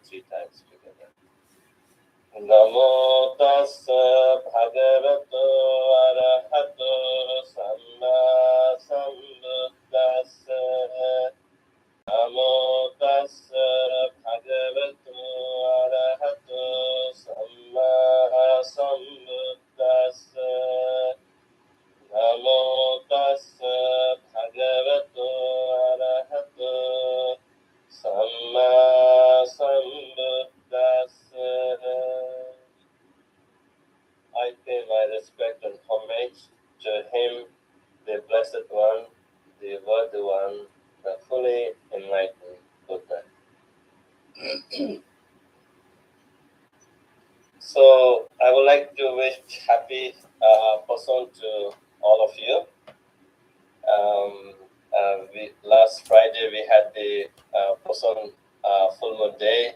3 times together. Namo tassa bhagavato arahato samma sambuddhassa. Namo tassa bhagavato arahato samma sambuddhassa. Namo tassa bhagavato arahato samma sambuddhassa. I pay my respect and homage to him, the Blessed One, the Worthy One, the fully enlightened Buddha. So I would like to wish happy Poson to all of you. Last Friday we had the Poson full moon day,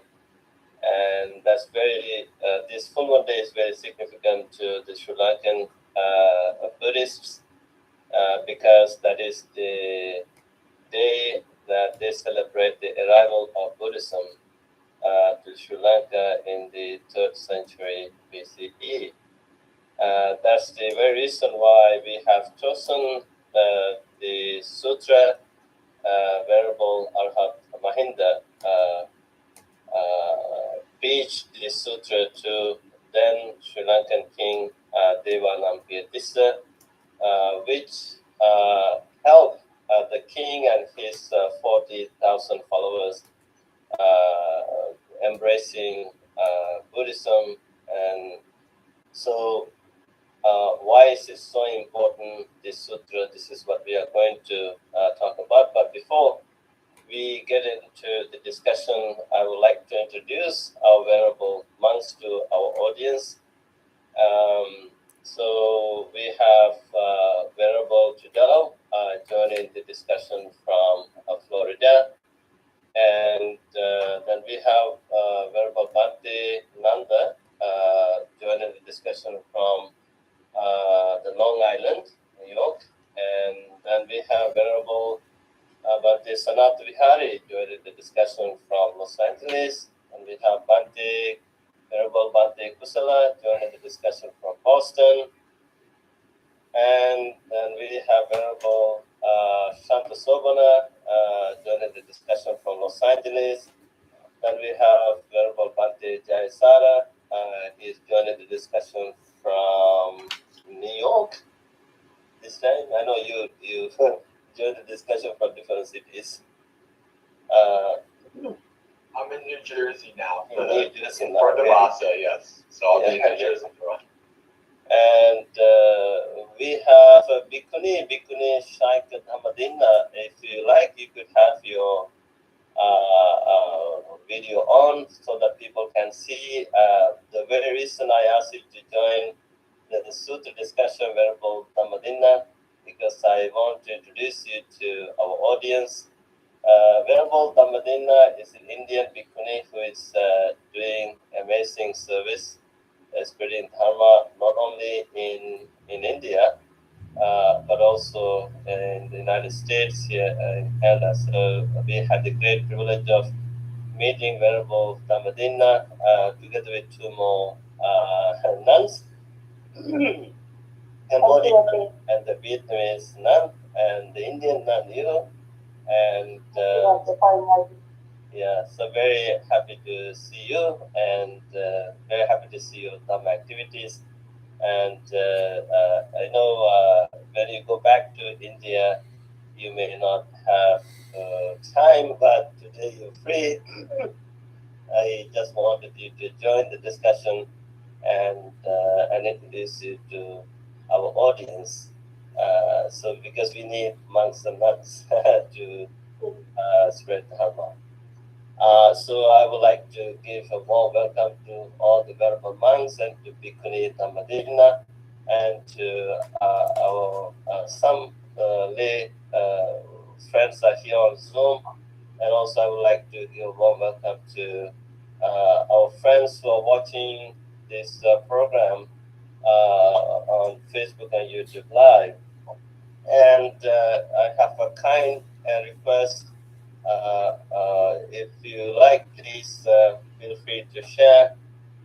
and that's very. This full moon day is very significant to the Sri Lankan Buddhists because that is the day that they celebrate the arrival of Buddhism to Sri Lanka in the 3rd century BCE. That's the very reason why we have chosen the sutra Venerable Arhat Mahinda preached the sutra to then Sri Lankan King Devanampiya, which helped the king and his 40,000 followers embracing Buddhism. And so why is it so important, this sutra? This is what we are going to talk about. But before we get into the discussion, I would like to introduce our venerable monks to our audience. So we have Venerable Trudeau joining the discussion from Florida. And then we have Venerable Bhante Nanda joining the discussion from the Long Island, New York. And then we have Venerable Bhante Sanat Vihari joining the discussion from Los Angeles. And we have Venerable Bhante Kusala joining the discussion from Boston. And then we have Venerable Shanta Sobana joining the discussion from Los Angeles. Then we have Venerable Bhante Jayasara. He's joining the discussion from New York this time. I know you joined the discussion from different cities. I'm in New Jersey now. For the Vasa, yes. So I'll be in New Jersey for one. And we have Bhikkhuni Shaika Dhammadina. If you like, you could have your video on so that people can see. The very reason I asked you to join the Sutra discussion, Venerable Dhammadina, because I want to introduce you to our audience. Venerable Dhammadina is an Indian Bhikkhuni who is doing amazing service, spreading Dharma not only in India, but also in the United States, here in Canada. So we had the great privilege of meeting Venerable Dhammadina together with 2 more nuns, Cambodian and the Vietnamese nun and the Indian nun, and yeah, so very happy to see you, and very happy to see your Dhamma activities. And I know when you go back to India, you may not have time, but today you're free. I just wanted you to join the discussion and introduce you to our audience. So because we need monks and nuns to spread Dharma. So I would like to give a warm welcome to all the venerable monks and to Bhikkhuni Dhammadina and to our some lay friends are here on Zoom. And also I would like to give a warm welcome to our friends who are watching this program on Facebook and YouTube Live. And I have a kind request If you like, please feel free to share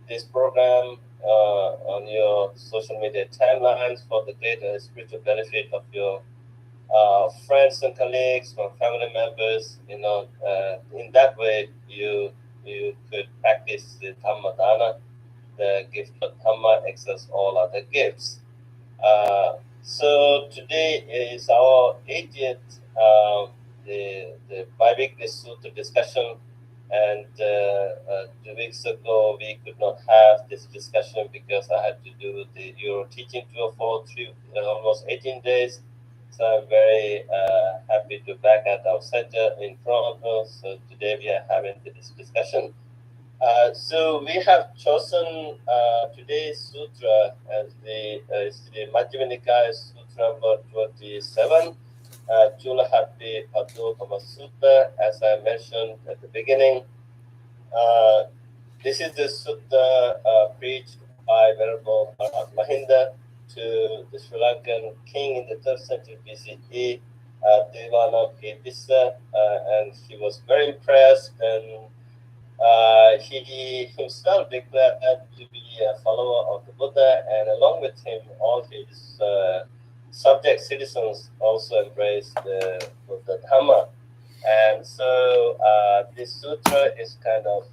this program on your social media timelines for the greater spiritual benefit of your friends and colleagues, or family members. In that way, you could practice the Dhamma Dana, the gift of Dhamma excels all other gifts. So today is our 80th the biweekly Sutra discussion, and 2 weeks ago we could not have this discussion because I had to do the Euro teaching tour for almost 18 days. So I'm very happy to be back at our center in Toronto. So today we are having this discussion. So we have chosen today's sutra as the Majjhima Nikaya Sutra number 27, CULA-HATTHIPADOPAMA Sutta. As I mentioned at the beginning, uh, this is the sutta preached by Venerable Mahinda to the Sri Lankan king in the 3rd century BCE, Devana Pisa, and he was very impressed, and he himself declared to be a follower of the Buddha, and along with him, all his subject citizens also embraced the Buddha Dhamma. And so this sutra is kind of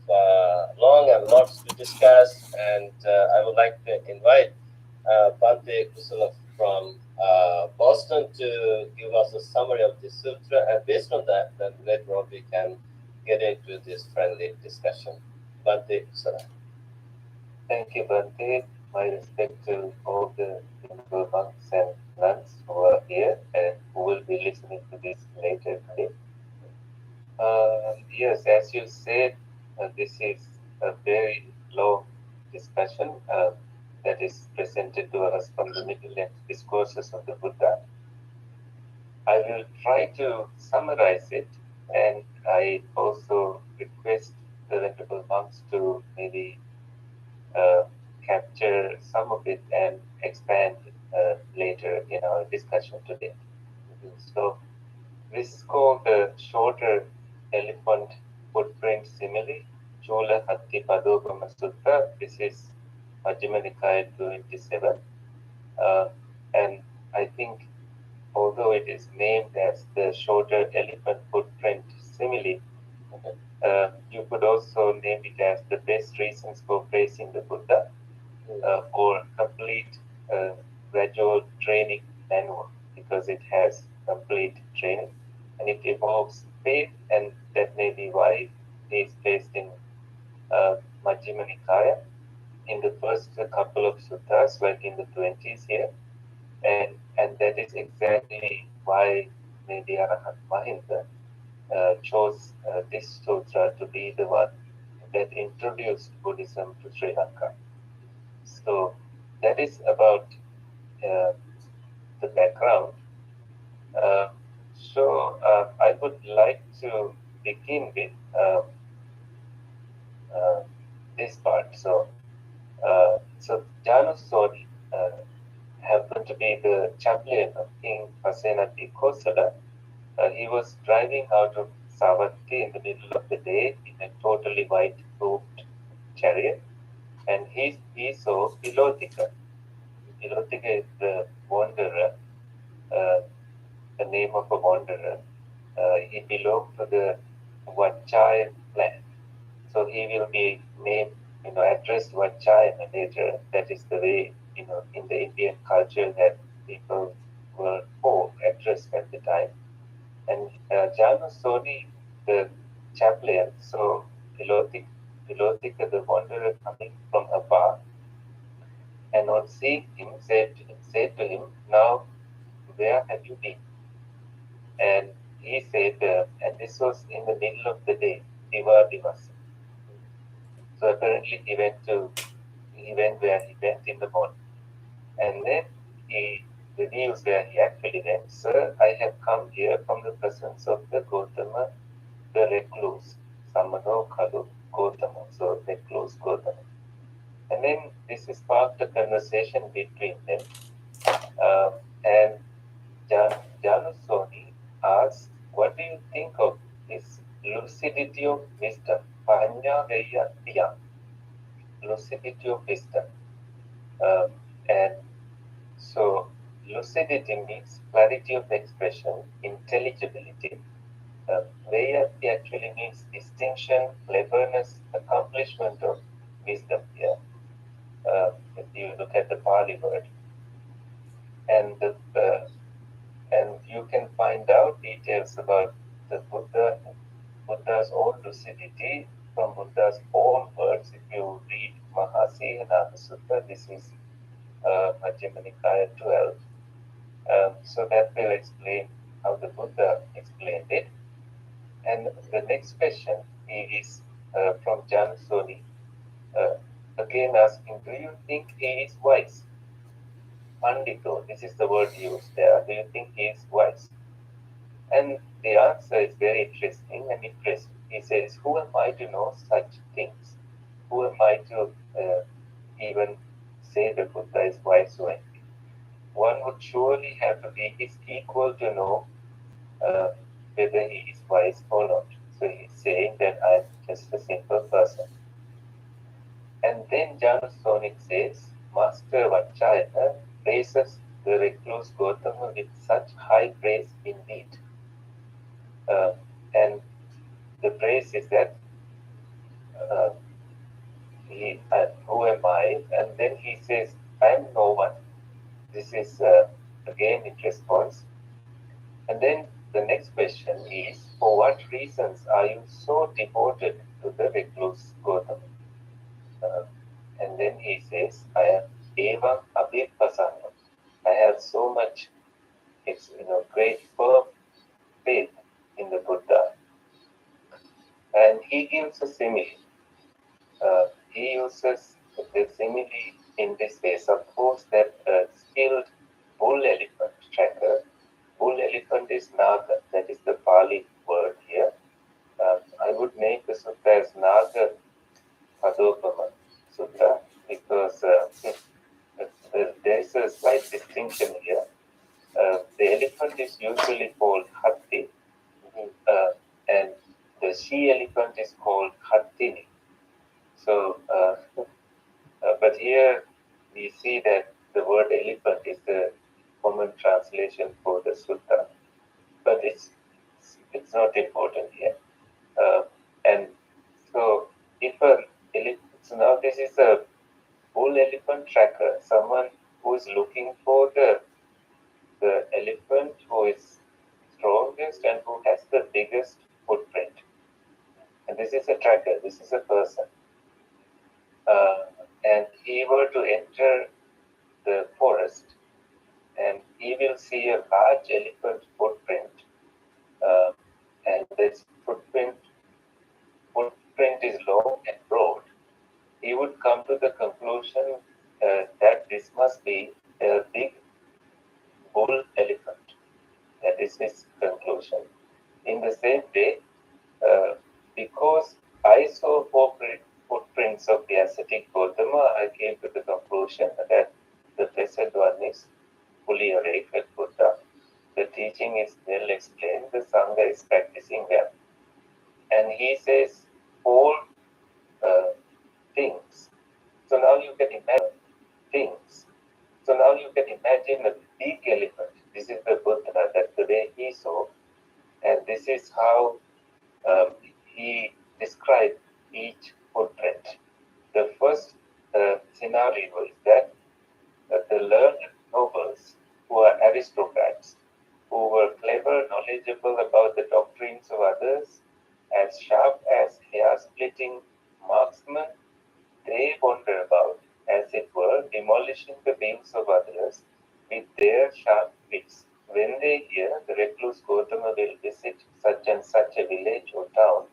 long and lots to discuss, and I would like to invite Bhante Kusala from Boston to give us a summary of this sutra, and based on that, then later on we can get into this friendly discussion. Bhante Kusala. Thank you, Bhante. My respect to all the venerable monks and nuns who are here and who will be listening to this later today. Yes, as you said, this is a very long discussion that is presented to us from the Middle Length Discourses of the Buddha. I will try to summarize it, and I also request the venerable monks to maybe capture some of it and expand later in our discussion today. So this is called the shorter elephant footprint simile, CULA-HATTHIPADOPAMA Sutta. This is Majjhima Nikaya 27. And I think although it is named as the shorter elephant footprint simile, you could also name it as the best reasons for praising the Buddha, or complete gradual training manual, because it has complete training and it involves faith, and that may be why it is placed in Majjhima Nikaya in the first couple of suttas, like in the 20s here, and that is exactly why maybe Arahant Mahinda chose this sutra to be the one that introduced Buddhism to Sri Lanka. So that is about the background. So I would like to begin with this part. So Janusoni happened to be the chaplain of King Pasenadi Kosala. He was driving out of Savatthi in the middle of the day in a totally white roofed chariot, and he saw Pilotika. Pilotika is the wanderer, the name of a wanderer. He belonged to the Vachaya clan. So he will be named, addressed Vachayana later. That is the way, in the Indian culture that people were all addressed at the time. And Janusoni, the chaplain, saw Pilotika, the wanderer, coming from afar, and on seeing him, said to him, "Now, where have you been?" And he said, and this was in the middle of the day, Diva Divasa. So apparently he went where he went in the morning. And then he reveals where he actually went. "Sir, I have come here from the presence of the Gautama, the recluse, Samano Kalu Gautama." So recluse Gautama. And then this sparked a conversation between them. And Janusoni asks, "What do you think of is lucidity of wisdom. Panya Gaya Tiya, lucidity of wisdom. And so lucidity means clarity of expression, intelligibility. Vayati actually means distinction, cleverness, accomplishment of wisdom here. If you look at the Pali word, and you can find out details about the Buddha's own lucidity from Buddha's own words. If you read Mahasihanaka Sutta, this is Majjhima Nikaya 12. So that will explain how the Buddha explained it. And the next question is from Jan Soni, again asking, do you think he is wise? Pandito, this is the word used there. Do you think he is wise? And the answer is very interesting and impressive. He says, who am I to know such things? Who am I to even say the Buddha is wise or anything? One would surely have to be his equal to know whether he is wise or not. So he's saying that I'm just a simple person. And then Janusonic says, Master Vachayana praises the recluse Gautama with such high praise indeed. And the praise is that who am I? And then he says, I am no one. This is again in response. And then the next question is, for what reasons are you so devoted to the recluse Gautama? And then he says, I am evam abhipasanam. I have so much, great firm faith in the Buddha. And he gives a simile. He uses the simile in this way. Suppose that a skilled bull elephant tracker, bull elephant is naga, that is the Pali word here. I would name the sutta as Naga Padopama Sutta because there is a slight distinction here. The elephant is usually called Hatti, and the she elephant is called Hattini. So, but here we see that the word elephant is the common translation for the sutta, but it's not important here. And so, so now this is a bull elephant tracker, someone who is looking for the elephant who is strongest and who has the biggest footprint. And this is a tracker, this is a person. And he were to enter the forest and he will see a large elephant footprint. And this footprint is long and broad. He would come to the conclusion that this must be a big bull elephant. That is his conclusion. In the same way, because I saw footprints of the ascetic Gautama, I came to the conclusion that the blessed one is fully awake at Buddha. The teaching is well explained, the Sangha is practicing well. And he says all things. So now you can imagine things. So now you can imagine a big elephant. This is the Buddha, that's the way he saw. And this is how he described each footprint. The first scenario is that the learned nobles, who are aristocrats, who were clever, knowledgeable about the doctrines of others, as sharp as hair-splitting marksmen, they wander about, as it were, demolishing the views of others with their sharp wits. When they hear the recluse Gautama will visit such and such a village or town,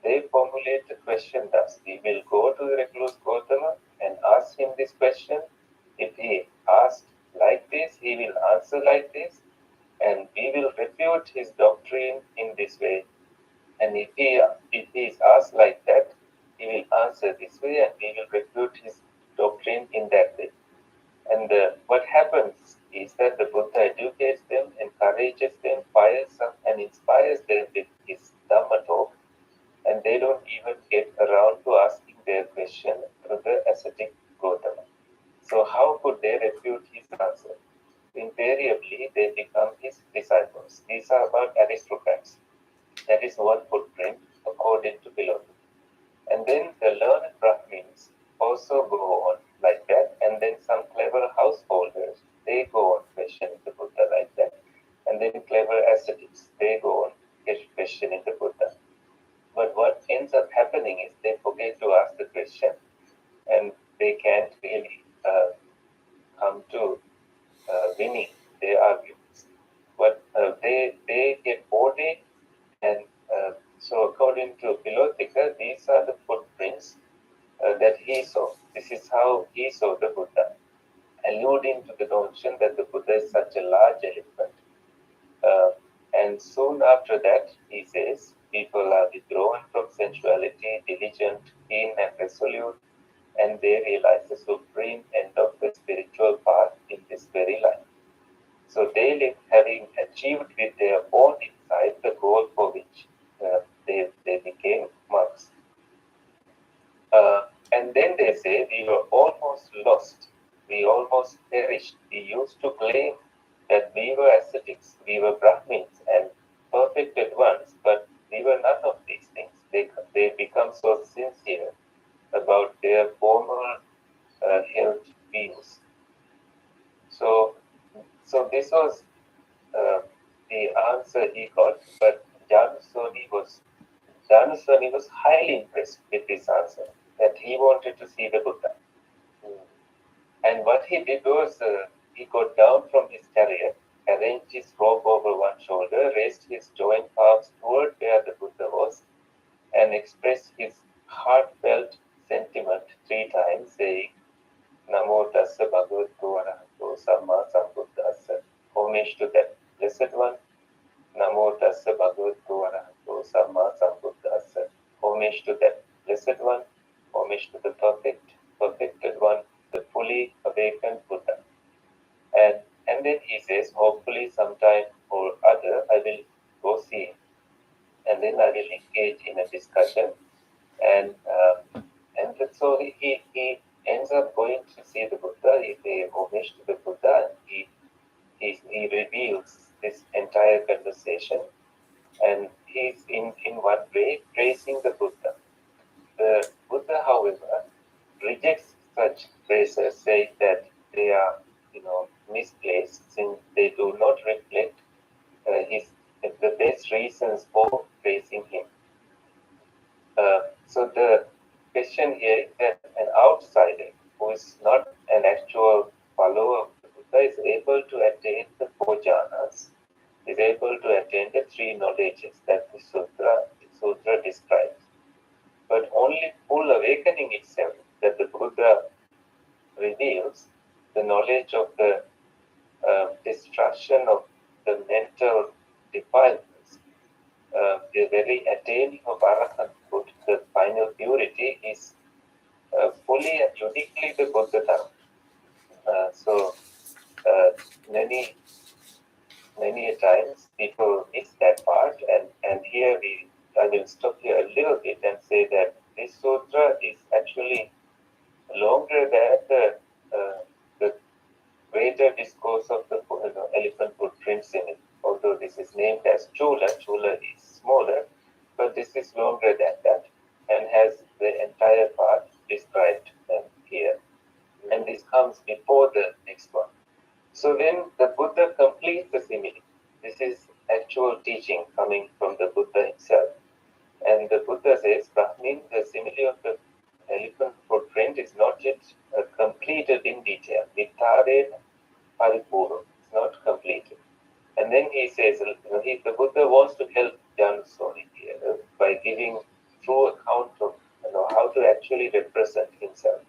they formulate the question thus: we will go to the recluse Gautama and ask him this question. If he asked like this, he will answer like this, and we will refute his doctrine in this way. And if he is asked like that, he will answer this way, and we will refute his doctrine in that way. And what happens is that the Buddha educates them, encourages them, fires them, and inspires them with his Dhamma talk, and they don't even get around to asking their question to the ascetic Gautama. So how could they refute his answer? Invariably, they become his disciples. These are about aristocrats. That is one footprint according to philosophy. And then the learned Brahmins also go on like that, and then some clever householders, they go on questioning the Buddha like that. And then clever ascetics, they go on questioning the Buddha. But what ends up happening is they forget to ask the question, and they can't really come to winning their arguments. But they get ordained, and so according to Philotika, these are the footprints that he saw. This is how he saw the Buddha, alluding to the notion that the Buddha is such a large elephant. And soon after that, he says, people are withdrawn from sensuality, diligent, keen, and resolute, and they realize the supreme end of the spiritual path in this very life. So they live having achieved with their own insight the goal for which they became monks. And then they say, we were almost lost. We almost perished. We used to claim that we were ascetics, we were Brahmins and perfected ones, but we were none of these things. They become so sincere about their former held views. So this was the answer he got, but Janusoni was highly impressed with this answer, that he wanted to see the Buddha. And what he did was he got down from his chariot, arranged his robe over one shoulder, raised his joint palms toward where the Buddha was, and expressed his heartfelt sentiment 3 times, saying, Namo tassa bhagavato arahato samma sambuddhassa. Homage to that blessed one. Namo tassa bhagavato arahato samma sambuddhassa. Homage to that blessed one. Homage to the perfected one, the fully awakened Buddha. And then he says, hopefully sometime or other I will go see him. And then I will engage in a discussion. And so he ends up going to see the Buddha. He pays homage to the Buddha. And he reveals this entire conversation. And he's in one way praising the Buddha. The Buddha, however, rejects such praises, saying that they are, misplaced, since they do not reflect the best reasons for praising him. So the question here is that an outsider who is not an actual follower of the Buddha is able to attain the 4 jhanas, is able to attain the 3 knowledges that the sutra describes. But only full awakening itself, that the Buddha reveals, the knowledge of the destruction of the mental defilements, the very attaining of arahanthood, the final purity, is fully and uniquely the Buddha Dhamma. So many a times people miss that part, and here I will stop here a little bit and say that this sutra is actually longer than the greater discourse of the elephant footprints in it. Although this is named as Chula is smaller, but this is longer than that and has the entire part described here. And this comes before the next one. So when the Buddha completes the simile, this is actual teaching coming from the Buddha himself. And the Buddha says, Brahmin, the simile of the elephant footprint is not yet completed in detail. Vittare paripuro. It's not completed. And then he says, the Buddha wants to help Janusoni here by giving true account of how to actually represent himself.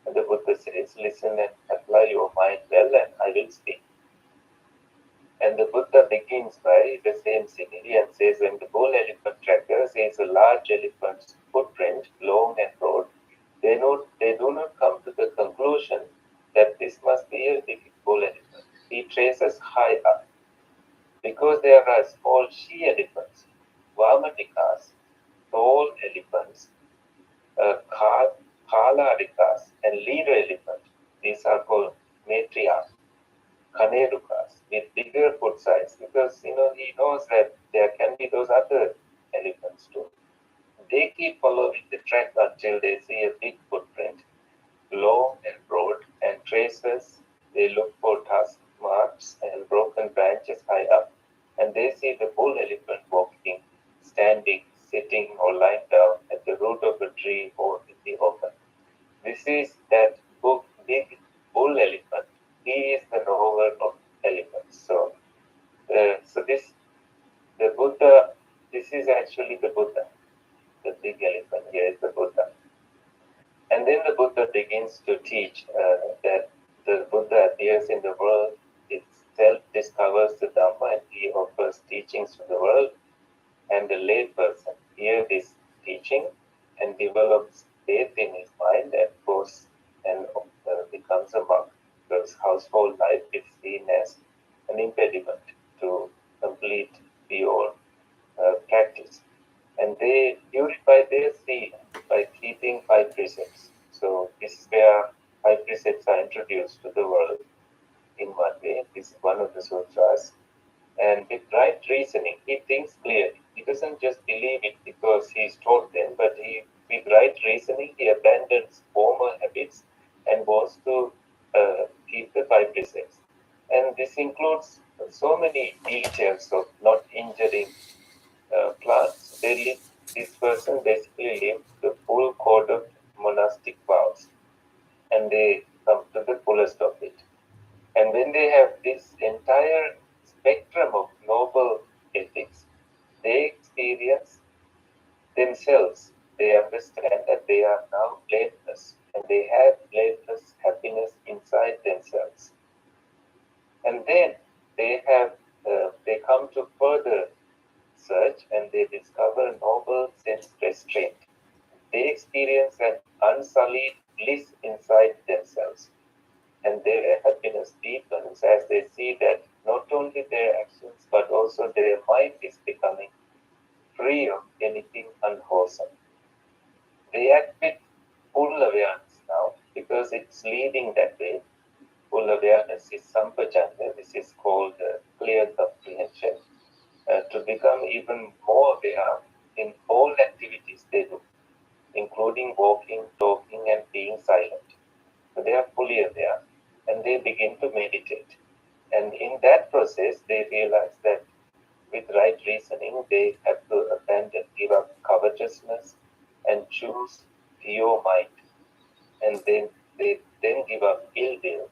And the Buddha says, listen and apply your mind well, and I will speak. And the Buddha begins by the same simile and says, when the bull elephant tracker sees a large elephant's footprint, long and broad, they do not come to the conclusion that this must be a big bull elephant. He traces high up. Because there are small she elephants, Vamatika, Paladikas and leader elephant. These are called matriarch, Kanerukas, with bigger foot size, because he knows that there can be those other elephants too. They keep following the track until they see a big footprint, long and broad, and traces. They look for tusk marks and broken branches high up, and they see the bull elephant walking, standing, sitting, or lying down at the root of a tree or in the open. This is that big bull elephant. He is the rover of elephants. So the Buddha. This is actually the Buddha. The big elephant here is the Buddha. And then the Buddha begins to teach that the Buddha appears in the world, itself discovers the Dhamma, and he offers teachings to the world. And the lay person hears this teaching and develops faith in his mind and goes and becomes a monk, because household life is seen as an impediment to complete pure practice. And they purify their seed by keeping 5 precepts. So this is where 5 precepts are introduced to the world in one way. This is one of the sutras. And with right reasoning, he thinks clearly. He doesn't just believe it because he's taught them, but with right reasoning, he abandons former habits and wants to keep the 5 precepts. And this includes so many details of not injuring plants. This person basically lived the full code of monastic vows, and they come to the fullest of it. And when they have this entire spectrum of noble ethics, they experience themselves. They understand that they are now blameless, and they have blameless happiness inside themselves. And then they come to further search, and they discover noble sense restraint. They experience an unsullied bliss inside themselves, and their happiness deepens as they see that not only their actions but also their mind is becoming free of anything unwholesome. They act with full awareness now because it's leading that way. Full awareness is sampajanya. This is called clear comprehension. To become even more aware in all activities they do, including walking, talking, and being silent. So they are fully aware, and they begin to meditate. And in that process, they realize that with right reasoning, they have to give up covetousness, and choose pure mind. And then they give up ill will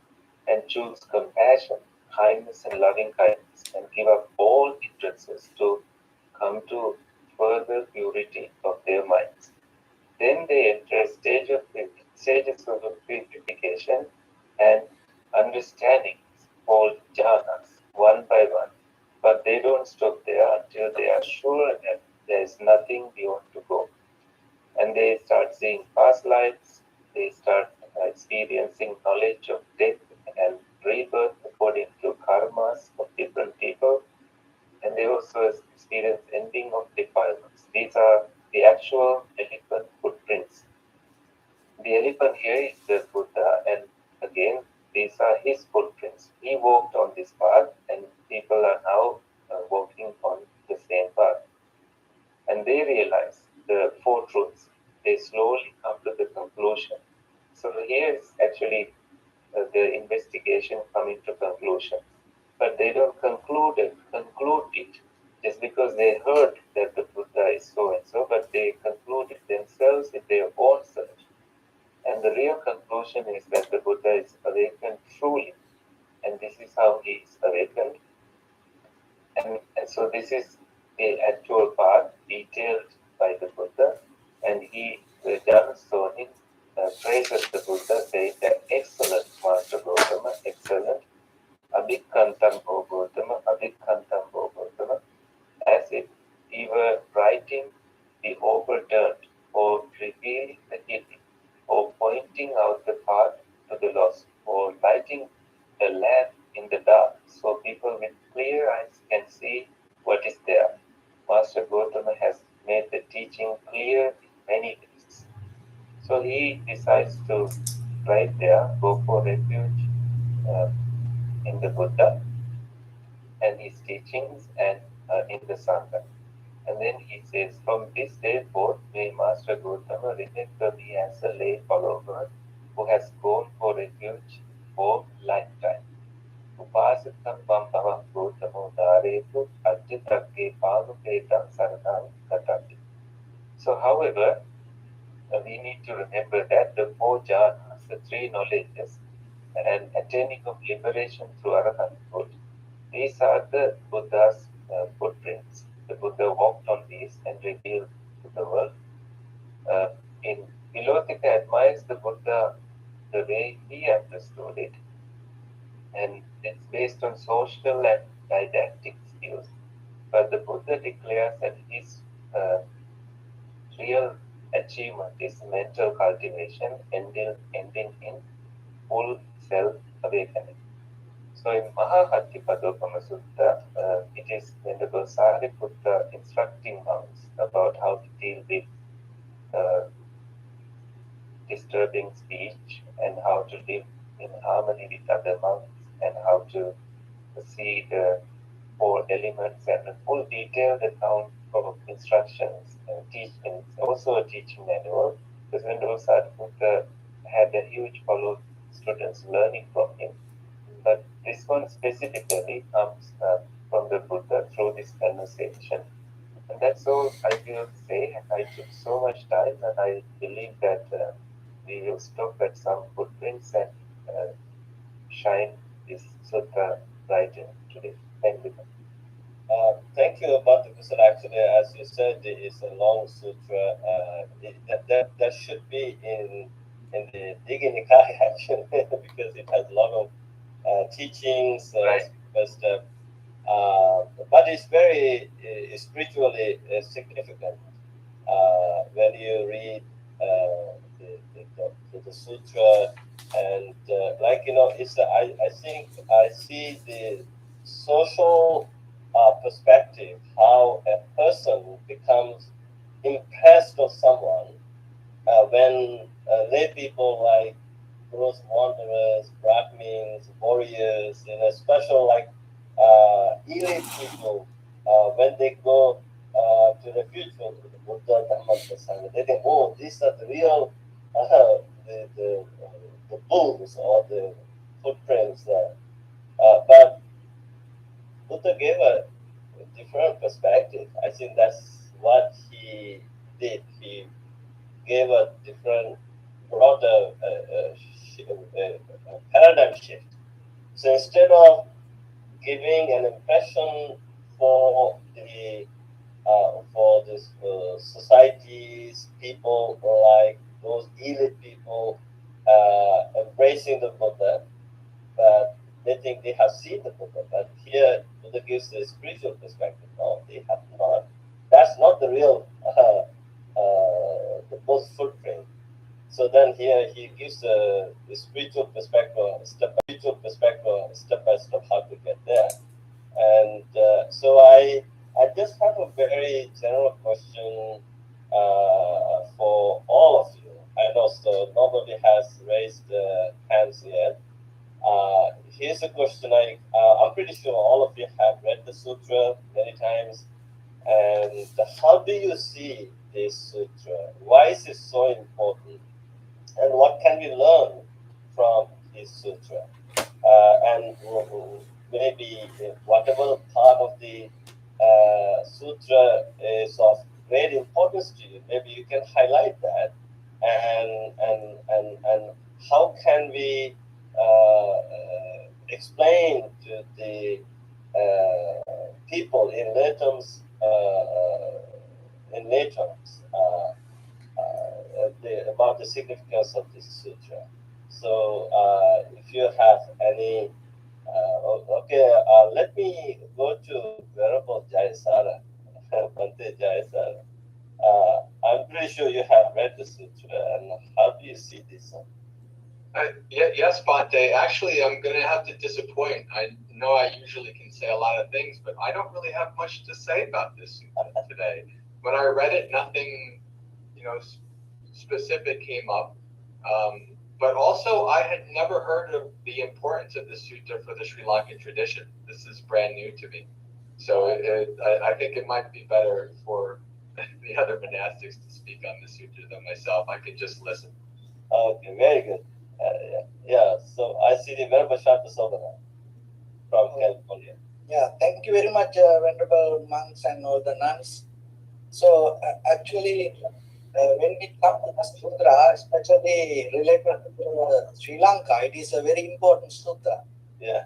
and choose compassion, kindness, and loving kindness, and give up all hindrances to come to further purity of their minds. Then they enter stages of purification and understanding called jhanas, one by one. But they don't stop there until they are sure that there is nothing beyond to go. And they start seeing past lives, they start experiencing knowledge of death and rebirth according to karmas of different people, and they also experience ending of defilements. These are the actual elephant footprints. The elephant here is the Buddha, and again, these are his footprints. He walked on this path, and people are now walking on the same path. And they realize the 4 truths. They slowly come to the conclusion. So here is actually the investigation coming to conclusion. But they don't conclude it just because they heard that the Buddha is so and so, but they conclude it themselves in their own search. And the real conclusion is that the Buddha is awakened truly, and this is how he is awakened. And so this is the actual path detailed by the Buddha, and Jana Sonin praises the Buddha, saying that excellent Master Gautama, excellent, Abhikantam O Gautama, Abhikantam O Gautama, as if he were writing the overturned, or revealing the hidden, or pointing out the path to the lost, or lighting a lamp in the dark so people with clear eyes can see what is there. Master Gautama has made the teaching clear in many ways. So he decides to right there go for refuge in the Buddha and his teachings and in the Sangha. And then he says, from this day forth, may Master Gautama remember me as a lay follower who has gone for refuge for lifetime. Upasitam Bambhavam Gautamo Dharetu Ajitagge Padupetam Saranam Katati. So, however, we need to remember that the four jhanas, the three knowledges, and attaining of liberation through arahanthood, these are the Buddha's footprints. The Buddha walked on these and revealed to the world. Uh, in Vilotika admires the Buddha the way he understood it, and it's based on social and didactic skills. But the Buddha declares that his real achievement is mental cultivation, ending in full self-awakening. So in Mahahathipadopama Sutta, it is Venerable Sariputta instructing monks about how to deal with uh, disturbing speech and how to live in harmony with other monks and how to see the four elements and the full detailed account of instructions and teachings, also a teaching manual, because Venerable Sariputta had a huge follow of students learning from him. But this one specifically comes from the Buddha through this conversation. And that's all I will say. And I took so much time, and I believe that we will stop at some footprints and shine this sutta brighter today. Thank you. Thank you, Bhakti Kusala. Actually, as you said, it is a long sutra. That should be in the Digha Nikaya actually, because it has a lot of teachings, Right. but it's very spiritually significant. When you read the sutra, and it's I think I see the social perspective, how a person becomes impressed of someone when lay people like those wanderers, Brahmins, warriors, special like elite people, when they go to refuge from the Buddha, Dhamma, the Sangha, they think, oh, these are the real the bulls or the footprints. But Buddha gave a different perspective. I think that's what he did. He gave a different, broader paradigm shift. So instead of giving an impression for the societies, people like those elite people embracing the Buddha, but they think they have seen the Buddha. But here, Buddha gives a spiritual perspective. No, they have not. That's not the real the Buddha's footprint. So then here he gives a spiritual perspective, step by step how to get there. And so I just have a very general question for all of you. I know so nobody has raised hands yet. Here's a question. I'm pretty sure all of you have read the sutra many times. And how do you see this sutra? Why is it so important? And what can we learn from this sutra? And maybe whatever part of the sutra is of great importance to you, maybe you can highlight that. And how can we explain to the people in lay terms, about the significance of this sutra. So, if you have any, okay, let me go to Venerable Jayasara, Bhante Jayasara. I'm pretty sure you have read the sutra, and how do you see this one? Yes, Bhante. Actually, I'm going to have to disappoint. I know I usually can say a lot of things, but I don't really have much to say about this sutra today. When I read it, nothing, specific came up. But also, I had never heard of the importance of the sutta for the Sri Lankan tradition. This is brand new to me. So I think it might be better for the other monastics to speak on the sutta than myself. I could just listen. Okay, very good. Yeah, so I see the Venerable Shanta Sodana from California. Yeah, thank you very much, Venerable monks and all the nuns. So actually, when we come to the sutra, especially related to Sri Lanka, it is a very important sutra. Yeah.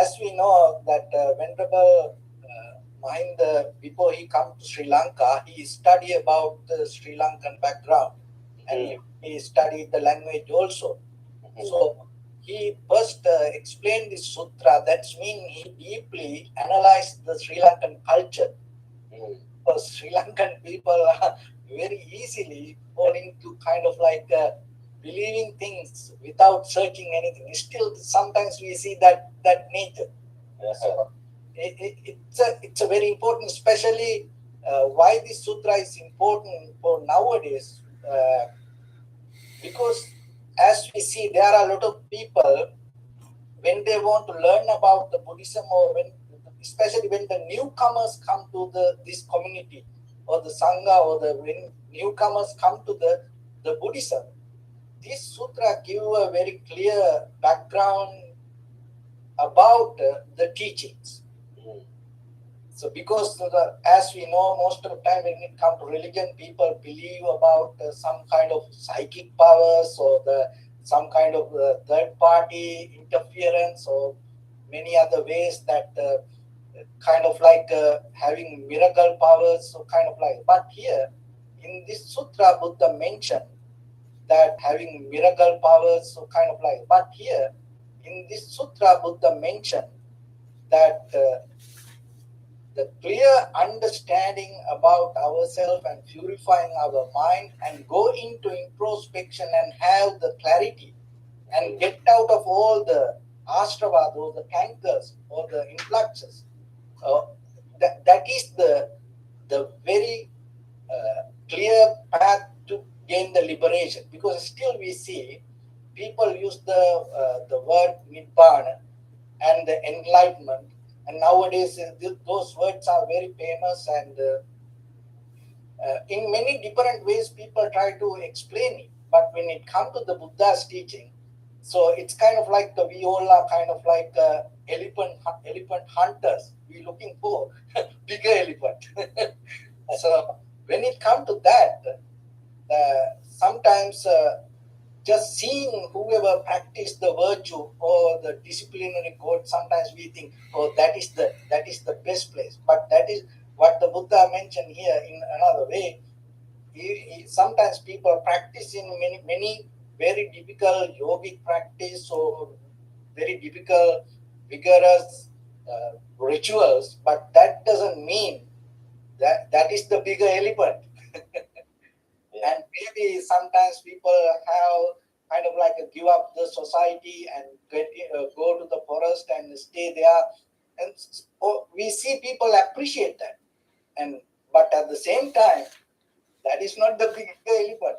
As we know that Venerable Mahinda, before he come to Sri Lanka, he studied about the Sri Lankan background, and he studied the language also. So he first explained this sutra. That means he deeply analyzed the Sri Lankan culture. Because Sri Lankan people are very easily falling to kind of like believing things without searching anything. Still, sometimes we see that nature. So it's a very important, especially why this sutra is important for nowadays. Because as we see, there are a lot of people when they want to learn about the Buddhism, or especially when the newcomers come to this community or the Sangha, or when newcomers come to the Buddhism, this sutra give a very clear background about the teachings. So because as we know, most of the time when it comes to religion, people believe about some kind of psychic powers, or some kind of third party interference, or many other ways that kind of like having miracle powers, so kind of like. But here in this sutra, Buddha mentioned that having miracle powers, so kind of like. But here in this sutra, Buddha mentioned that the clear understanding about ourselves and purifying our mind and go into introspection and have the clarity and get out of all the astravad, or the cankers, or the influxes. That is the very clear path to gain the liberation. Because still we see people use the word nibbana and the enlightenment, and nowadays those words are very famous, and in many different ways people try to explain it. But when it comes to the Buddha's teaching, so it's kind of like we all are kind of like elephant hunters. We're looking for bigger elephant. So when it comes to that, sometimes just seeing whoever practice the virtue or the disciplinary code, sometimes we think, oh, that is the best place. But that is what the Buddha mentioned here in another way. Sometimes people practice in many very difficult yogic practice, or very difficult, vigorous rituals, but that doesn't mean that is the bigger elephant. And maybe sometimes people have kind of like give up the society and go to the forest and stay there. And we see people appreciate that. But at the same time, that is not the big elephant.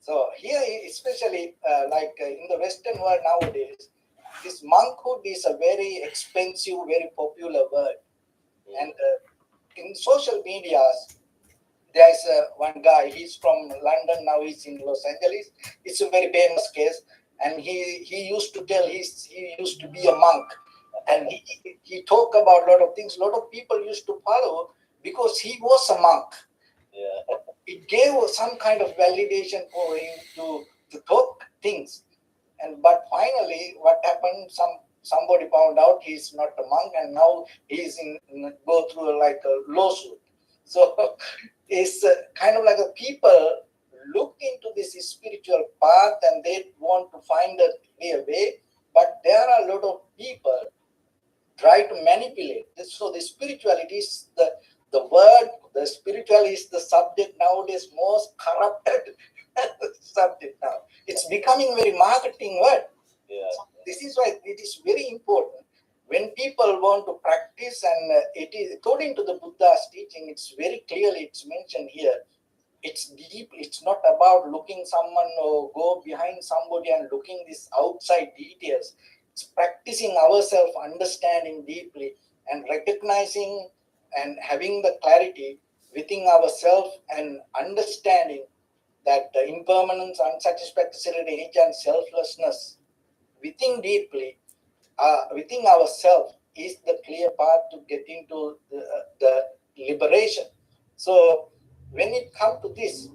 So here, especially in the Western world nowadays, this monkhood is a very expensive, very popular word. And in social medias, there's one guy, he's from London, now he's in Los Angeles. It's a very famous case. And he used to tell he used to be a monk. And he talked about a lot of things. A lot of people used to follow because he was a monk. Yeah. It gave some kind of validation for him to talk things. But finally, what happened, somebody found out he's not a monk, and now he's go through like a lawsuit. So it's kind of like a people look into this spiritual path and they want to find a clear way, but there are a lot of people try to manipulate this. So the spirituality is the word, the spiritual is the subject nowadays, most corrupted subject now. It's becoming very marketing word. Yeah. So this is why it is very important. When people want to practice, and it is according to the Buddha's teaching, it's very clearly it's mentioned here it's deep. It's not about looking someone or go behind somebody and looking this outside details. It's practicing ourselves, understanding deeply and recognizing and having the clarity within ourselves and understanding that the impermanence, unsatisfactory and selflessness within deeply, within ourselves is the clear path to get into the liberation. So when it comes to this,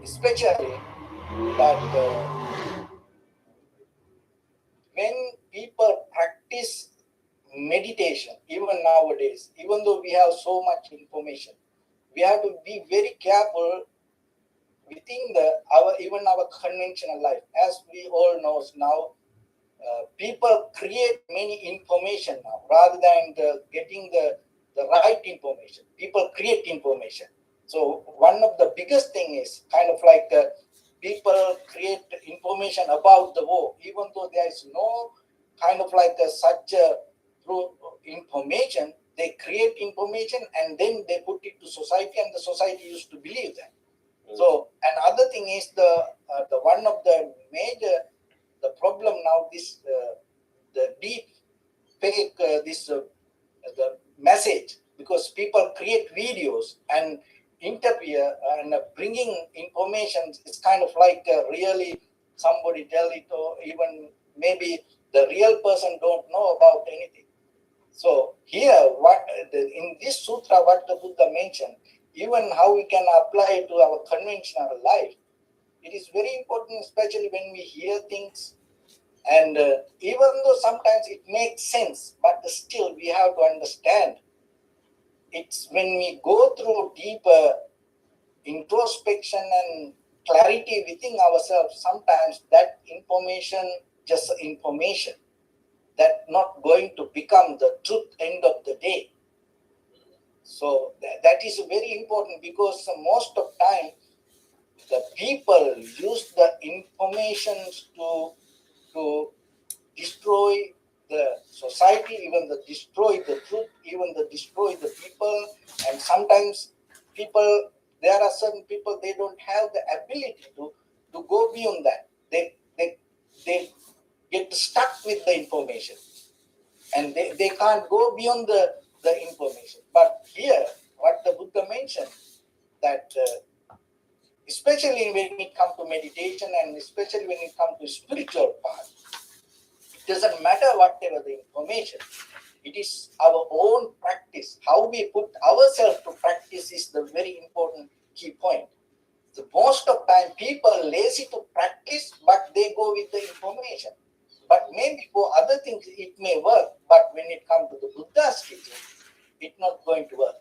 especially that when people practice meditation, even nowadays, even though we have so much information, we have to be very careful within our conventional life. As we all know now, people create many information now rather than getting the right information. People create information. So one of the biggest thing is kind of like people create information about the war, even though there is no kind of like such a true information. They create information and then they put it to society, and the society used to believe that. So another thing is the one of the major the problem now this the deep fake the message, because people create videos and interfere and bringing information is kind of like really somebody tell it, or even maybe the real person don't know about anything. So here what in this sutra what the Buddha mentioned, even how we can apply it to our conventional life, it is very important, especially when we hear things. And even though sometimes it makes sense, but still we have to understand it's when we go through deeper introspection and clarity within ourselves, sometimes that information, just information, that not going to become the truth end of the day. So that is very important, because most of time the people use the information to destroy the society, even the destroy the truth, even the destroy the people. And sometimes people, there are certain people, they don't have the ability to go beyond that. They get stuck with the information, and they can't go beyond the information. But here, what the Buddha mentioned, that especially when it comes to meditation and especially when it comes to spiritual part, it doesn't matter whatever the information. It is our own practice. How we put ourselves to practice is the very important key point. The most of time people are lazy to practice, but they go with the information. But maybe for other things it may work, but when it comes to the Buddha's teaching, it's not going to work.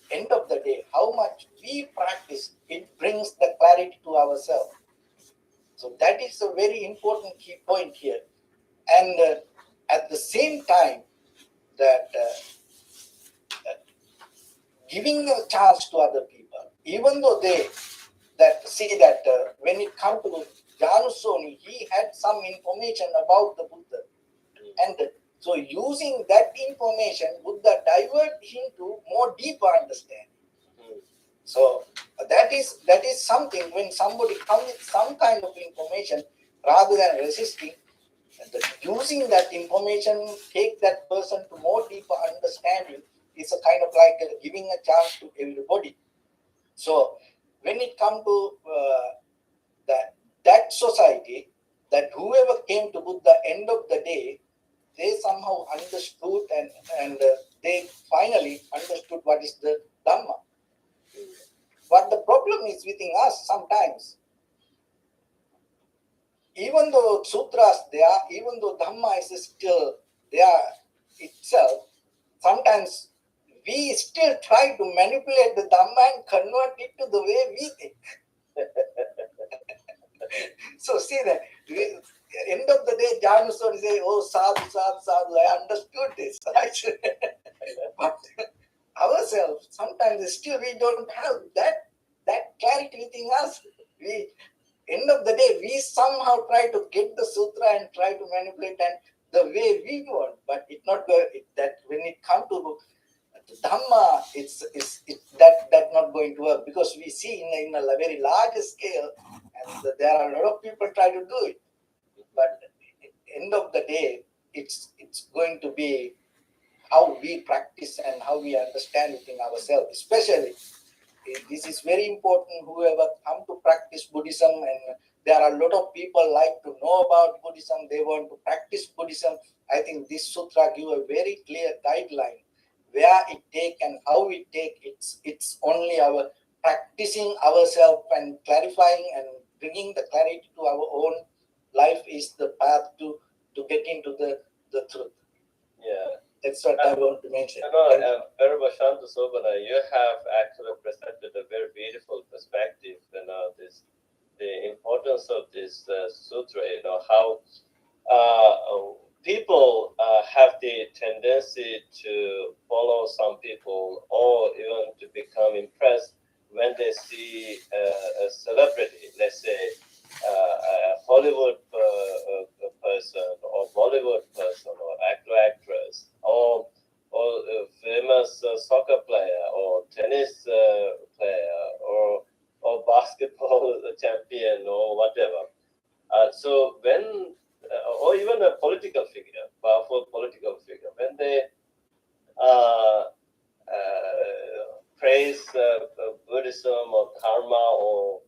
End of the day, how much we practice, it brings the clarity to ourselves. So that is a very important key point here. And at the same time, that giving a chance to other people, even though they that see that when it comes to Janusoni, he had some information about the Buddha, and so using that information, Buddha divert him to more deeper understanding. So that is something, when somebody comes with some kind of information, rather than resisting, using that information, take that person to more deeper understanding, is a kind of like giving a chance to everybody. So when it comes to that society, that whoever came to Buddha, end of the day, they somehow understood and they finally understood what is the Dhamma. But the problem is within us sometimes. Even though sutras there, even though Dhamma is still there itself, sometimes we still try to manipulate the Dhamma and convert it to the way we think. So see that, end of the day, Janusoni say, oh, sadhu, sadhu, sadhu, I understood this. But ourselves, sometimes still we don't have that clarity within us. We, end of the day, we somehow try to get the sutra and try to manipulate and the way we want, but it's not good. That when it comes to Dhamma, that not going to work, because we see in a very large scale, and there are a lot of people try to do it. But end of the day, it's going to be how we practice and how we understand it in ourselves. Especially, this is very important. Whoever come to practice Buddhism, and there are a lot of people like to know about Buddhism, they want to practice Buddhism. I think this sutra give a very clear guideline where it take and how we take. It's only our practicing ourselves and clarifying and bringing the clarity to our own life is the path to get into the truth. Yeah. That's what I want to mention. Venerable Shanta Sobana, you have actually presented a very beautiful perspective, the importance of this sutra, how people have the tendency to follow some people or even to become impressed when they see a celebrity, let's say a Hollywood person or Bollywood person or actor, actress, or a famous soccer player or tennis player or basketball champion or whatever. So when, or even a political figure, powerful political figure, when they praise Buddhism or Dharma or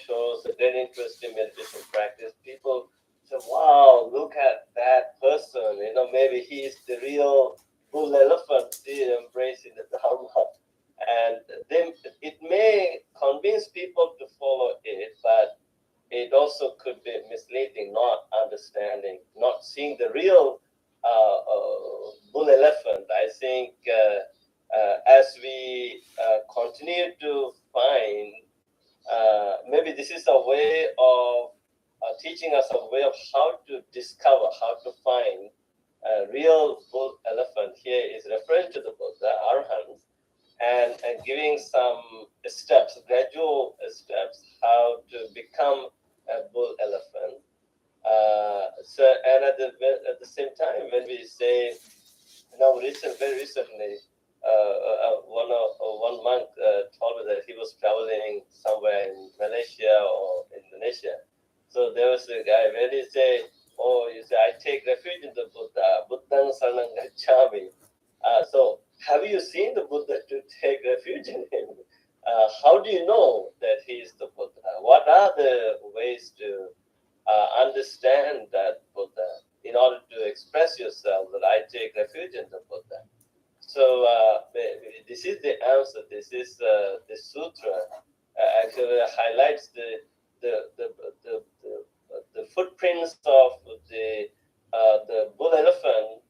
shows a great interest in meditation practice, people say, wow, look at that person, maybe he's the real bull elephant still embracing the Dharma. And then it may convince people to follow it, but it also could be misleading, not understanding, not seeing the real bull elephant. I think as we continue to find, maybe this is a way of teaching us a way of how to discover, how to find a real bull elephant. Here is referring to the Buddha, Arhants, and giving some steps, gradual steps, how to become a bull elephant. And at the same time, when we say, very recently, one monk told me that he was traveling somewhere in Malaysia or Indonesia. So there was a guy when he say, I take refuge in the Buddha, Buddhang Saranang Gacchami. So have you seen the Buddha to take refuge in him? How do you know that he is the Buddha? What are the ways to understand that Buddha in order to express yourself that I take refuge in the Buddha? So this is the answer. This is the sutra actually highlights the footprints of the bull elephant.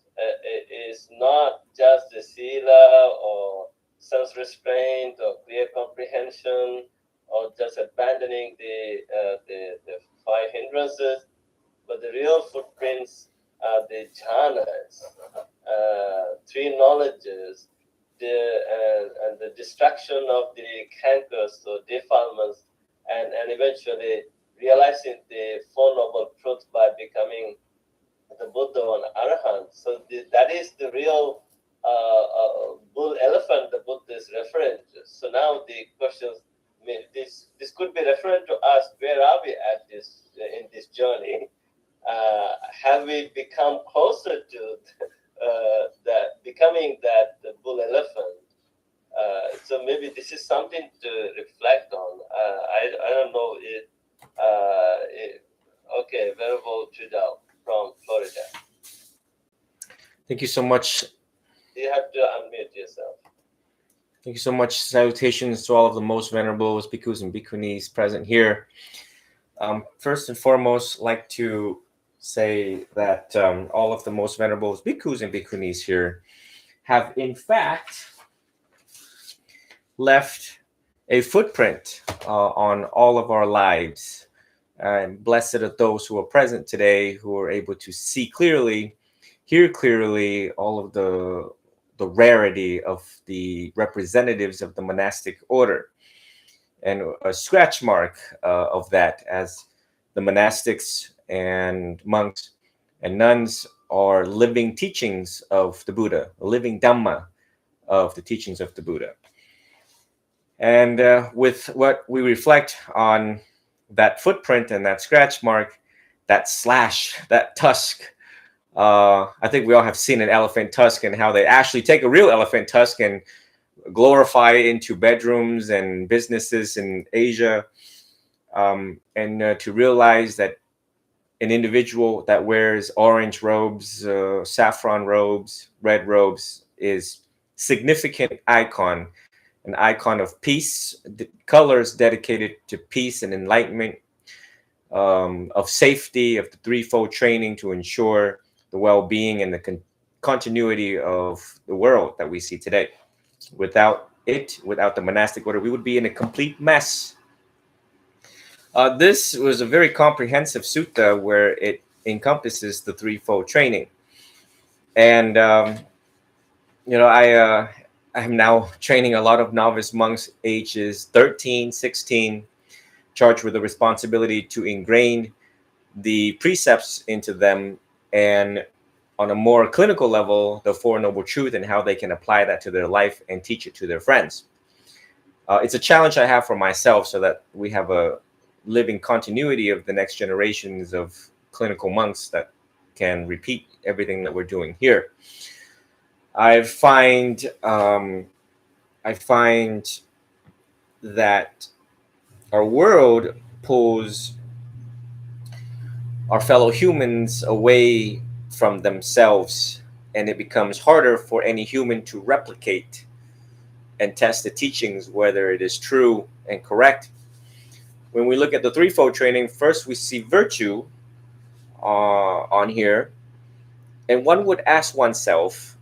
Is not just the sila or self-restraint or clear comprehension or just abandoning the five hindrances, but the real footprints are the jhanas, three knowledges, and the destruction of the cankers or defilements, and eventually realizing the Four Noble Truths by becoming the Buddha or Arahant. So that is the real bull elephant the Buddha is referring to. So now the questions, this could be referring to us. Where are we at in this journey? Have we become closer to becoming that the bull elephant? So maybe this is something to reflect on. I don't know it. Okay, Venerable Trudal from Florida. Thank you so much. You have to unmute yourself. Thank you so much. Salutations to all of the most venerable bhikkhus and bhikkhunis present here. First and foremost, I'd like to say that all of the most venerable bhikkhus and bhikkhunis here have in fact left a footprint on all of our lives. And blessed are those who are present today, who are able to see clearly, hear clearly all of the rarity of the representatives of the monastic order. And a scratch mark of that, as the monastics and monks and nuns are living teachings of the Buddha, living Dhamma, of the teachings of the Buddha. And with what we reflect on that footprint and that scratch mark, that slash, that tusk, I think we all have seen an elephant tusk and how they actually take a real elephant tusk and glorify it into bedrooms and businesses in Asia. And to realize that an individual that wears orange robes, saffron robes, red robes is significant icon, an icon of peace, colors dedicated to peace and enlightenment, of safety, of the threefold training to ensure the well-being and the continuity of the world that we see today. Without it, without the monastic order, we would be in a complete mess. This was a very comprehensive sutta where it encompasses the threefold training. And, I am now training a lot of novice monks ages 13, 16, charged with the responsibility to ingrain the precepts into them, and on a more clinical level, the Four Noble Truths and how they can apply that to their life and teach it to their friends. It's a challenge I have for myself so that we have a living continuity of the next generations of clinical monks that can repeat everything that we're doing here. I find that our world pulls our fellow humans away from themselves, and it becomes harder for any human to replicate and test the teachings, whether it is true and correct. When we look at the threefold training, first we see virtue on here, and one would ask oneself,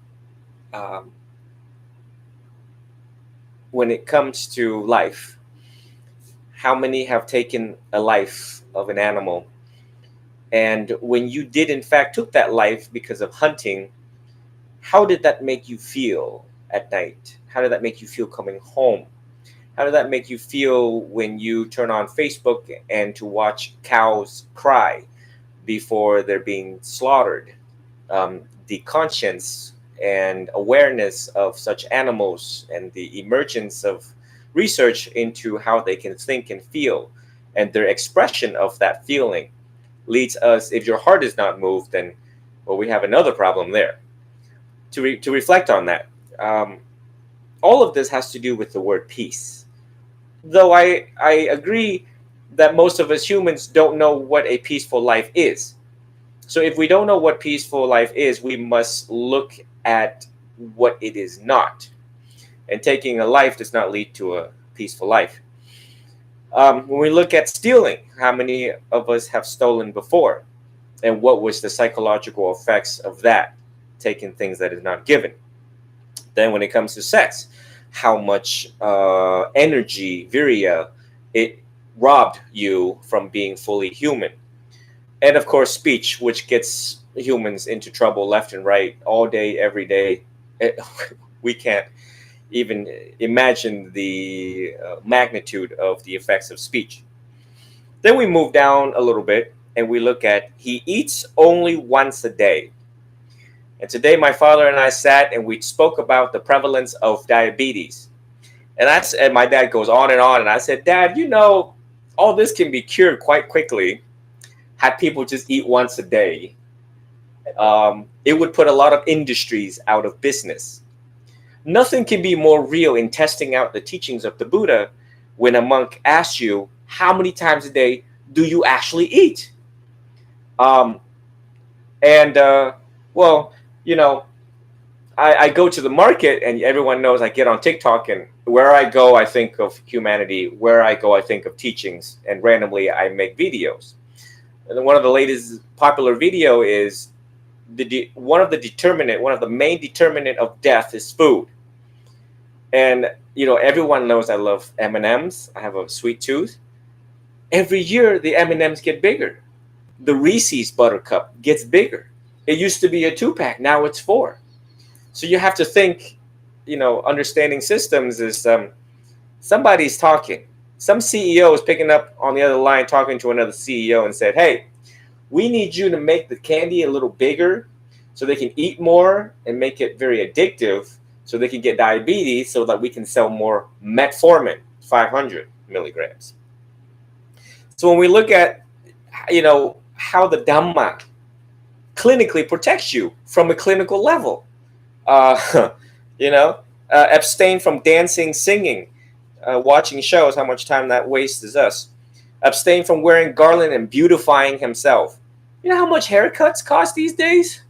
when it comes to life, how many have taken a life of an animal? And when you did in fact took that life because of hunting, how did that make you feel at night? How did that make you feel coming home? How did that make you feel when you turn on Facebook and to watch cows cry before they're being slaughtered? The conscience and awareness of such animals and the emergence of research into how they can think and feel and their expression of that feeling leads us, if your heart is not moved, then, well, we have another problem there. To reflect on that, all of this has to do with the word peace. Though I agree that most of us humans don't know what a peaceful life is. So if we don't know what peaceful life is, we must look at what it is not. And taking a life does not lead to a peaceful life. When we look at stealing, how many of us have stolen before? And what was the psychological effects of that, taking things that is not given? Then when it comes to sex, how much energy, virya, it robbed you from being fully human. And of course, speech, which gets humans into trouble left and right all day, every day. We can't even imagine the magnitude of the effects of speech. Then we move down a little bit and we look at he eats only once a day. And today my father and I sat and we spoke about the prevalence of diabetes. And my dad goes on, and I said, Dad, all this can be cured quite quickly had people just eat once a day. It would put a lot of industries out of business. Nothing can be more real in testing out the teachings of the Buddha when a monk asks you, how many times a day do you actually eat? I go to the market, and everyone knows I get on TikTok, and where I go, I think of humanity. Where I go, I think of teachings, and randomly I make videos. And then one of the latest popular video is one of the main determinant of death is food. And, everyone knows I love M&Ms. I have a sweet tooth. Every year, the M&Ms get bigger. The Reese's Buttercup gets bigger. It used to be a 2-pack. Now it's 4. So you have to think, understanding systems is somebody's talking. Some CEO is picking up on the other line, talking to another CEO and said, hey, we need you to make the candy a little bigger so they can eat more and make it very addictive so they can get diabetes, so that we can sell more metformin, 500 milligrams. So when we look at, how the Dhamma clinically protects you from a clinical level, uh, you know, abstain from dancing, singing, watching shows, how much time that wastes us. Abstain from wearing garland and beautifying himself. You know how much haircuts cost these days?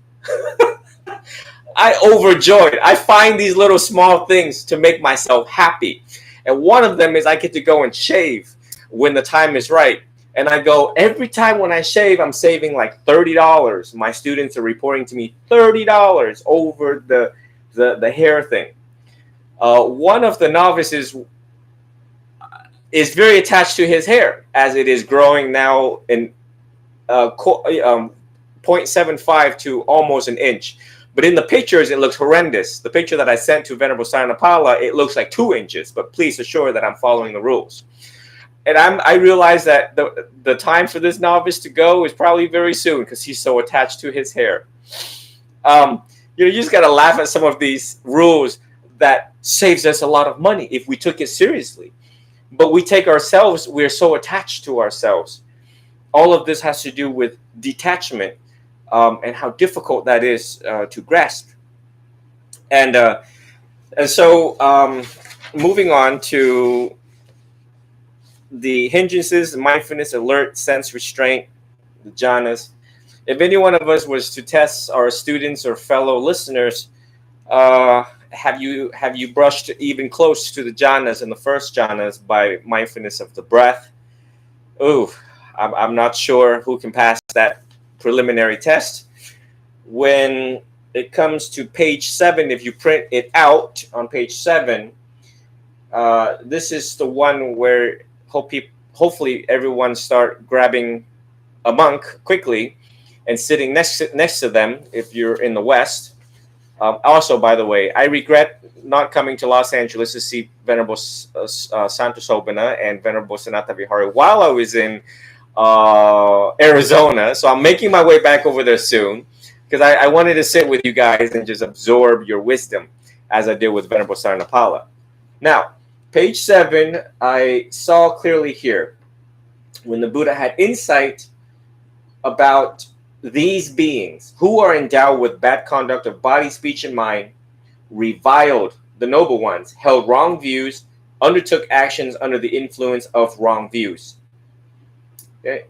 I overjoyed. I find these little small things to make myself happy. And one of them is I get to go and shave when the time is right. And I go, every time when I shave, I'm saving like $30. My students are reporting to me $30 over the hair thing. One of the novices is very attached to his hair, as it is growing now in 0.75 to almost an inch. But in the pictures, it looks horrendous. The picture that I sent to Venerable Sarnapala, it looks like 2 inches. But please assure that I'm following the rules. And I realize that the time for this novice to go is probably very soon, because he's so attached to his hair. You just got to laugh at some of these rules that saves us a lot of money if we took it seriously. But we're so attached to ourselves. All of this has to do with detachment, and how difficult that is to grasp. And so moving on to the hindrances: mindfulness, alert, sense restraint, the jhanas. If any one of us was to test our students or fellow listeners, have you brushed even close to the jhanas and the first jhanas by mindfulness of the breath? Ooh, I'm not sure who can pass that preliminary test. When it comes to page 7, if you print it out on page 7, this is the one where hopefully everyone start grabbing a monk quickly and sitting next to them if you're in the West. Also, by the way, I regret not coming to Los Angeles to see Venerable Santo Sobana and Venerable Sanata Vihari while I was in Arizona. So I'm making my way back over there soon, because I wanted to sit with you guys and just absorb your wisdom, as I did with Venerable Sarnapala. Now, page 7, I saw clearly here, when the Buddha had insight about these beings who are endowed with bad conduct of body, speech, and mind, reviled the noble ones, held wrong views, undertook actions under the influence of wrong views. Okay,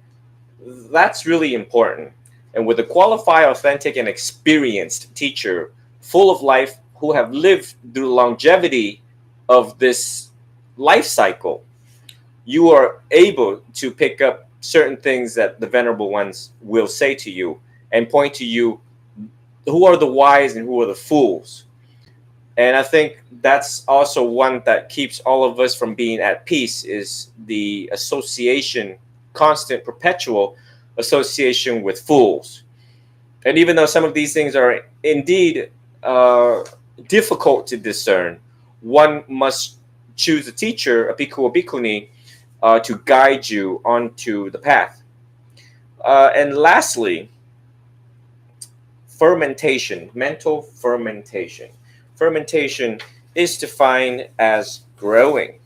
that's really important. And with a qualified, authentic, and experienced teacher, full of life, who have lived through the longevity of this life cycle, you are able to pick up certain things that the venerable ones will say to you and point to you who are the wise and who are the fools. And I think that's also one that keeps all of us from being at peace, is the association, constant, perpetual association with fools. And even though some of these things are indeed difficult to discern, one must choose a teacher, a bhikkhu or bhikkhuni, to guide you onto the path. And lastly, fermentation, mental fermentation. Fermentation is defined as growing,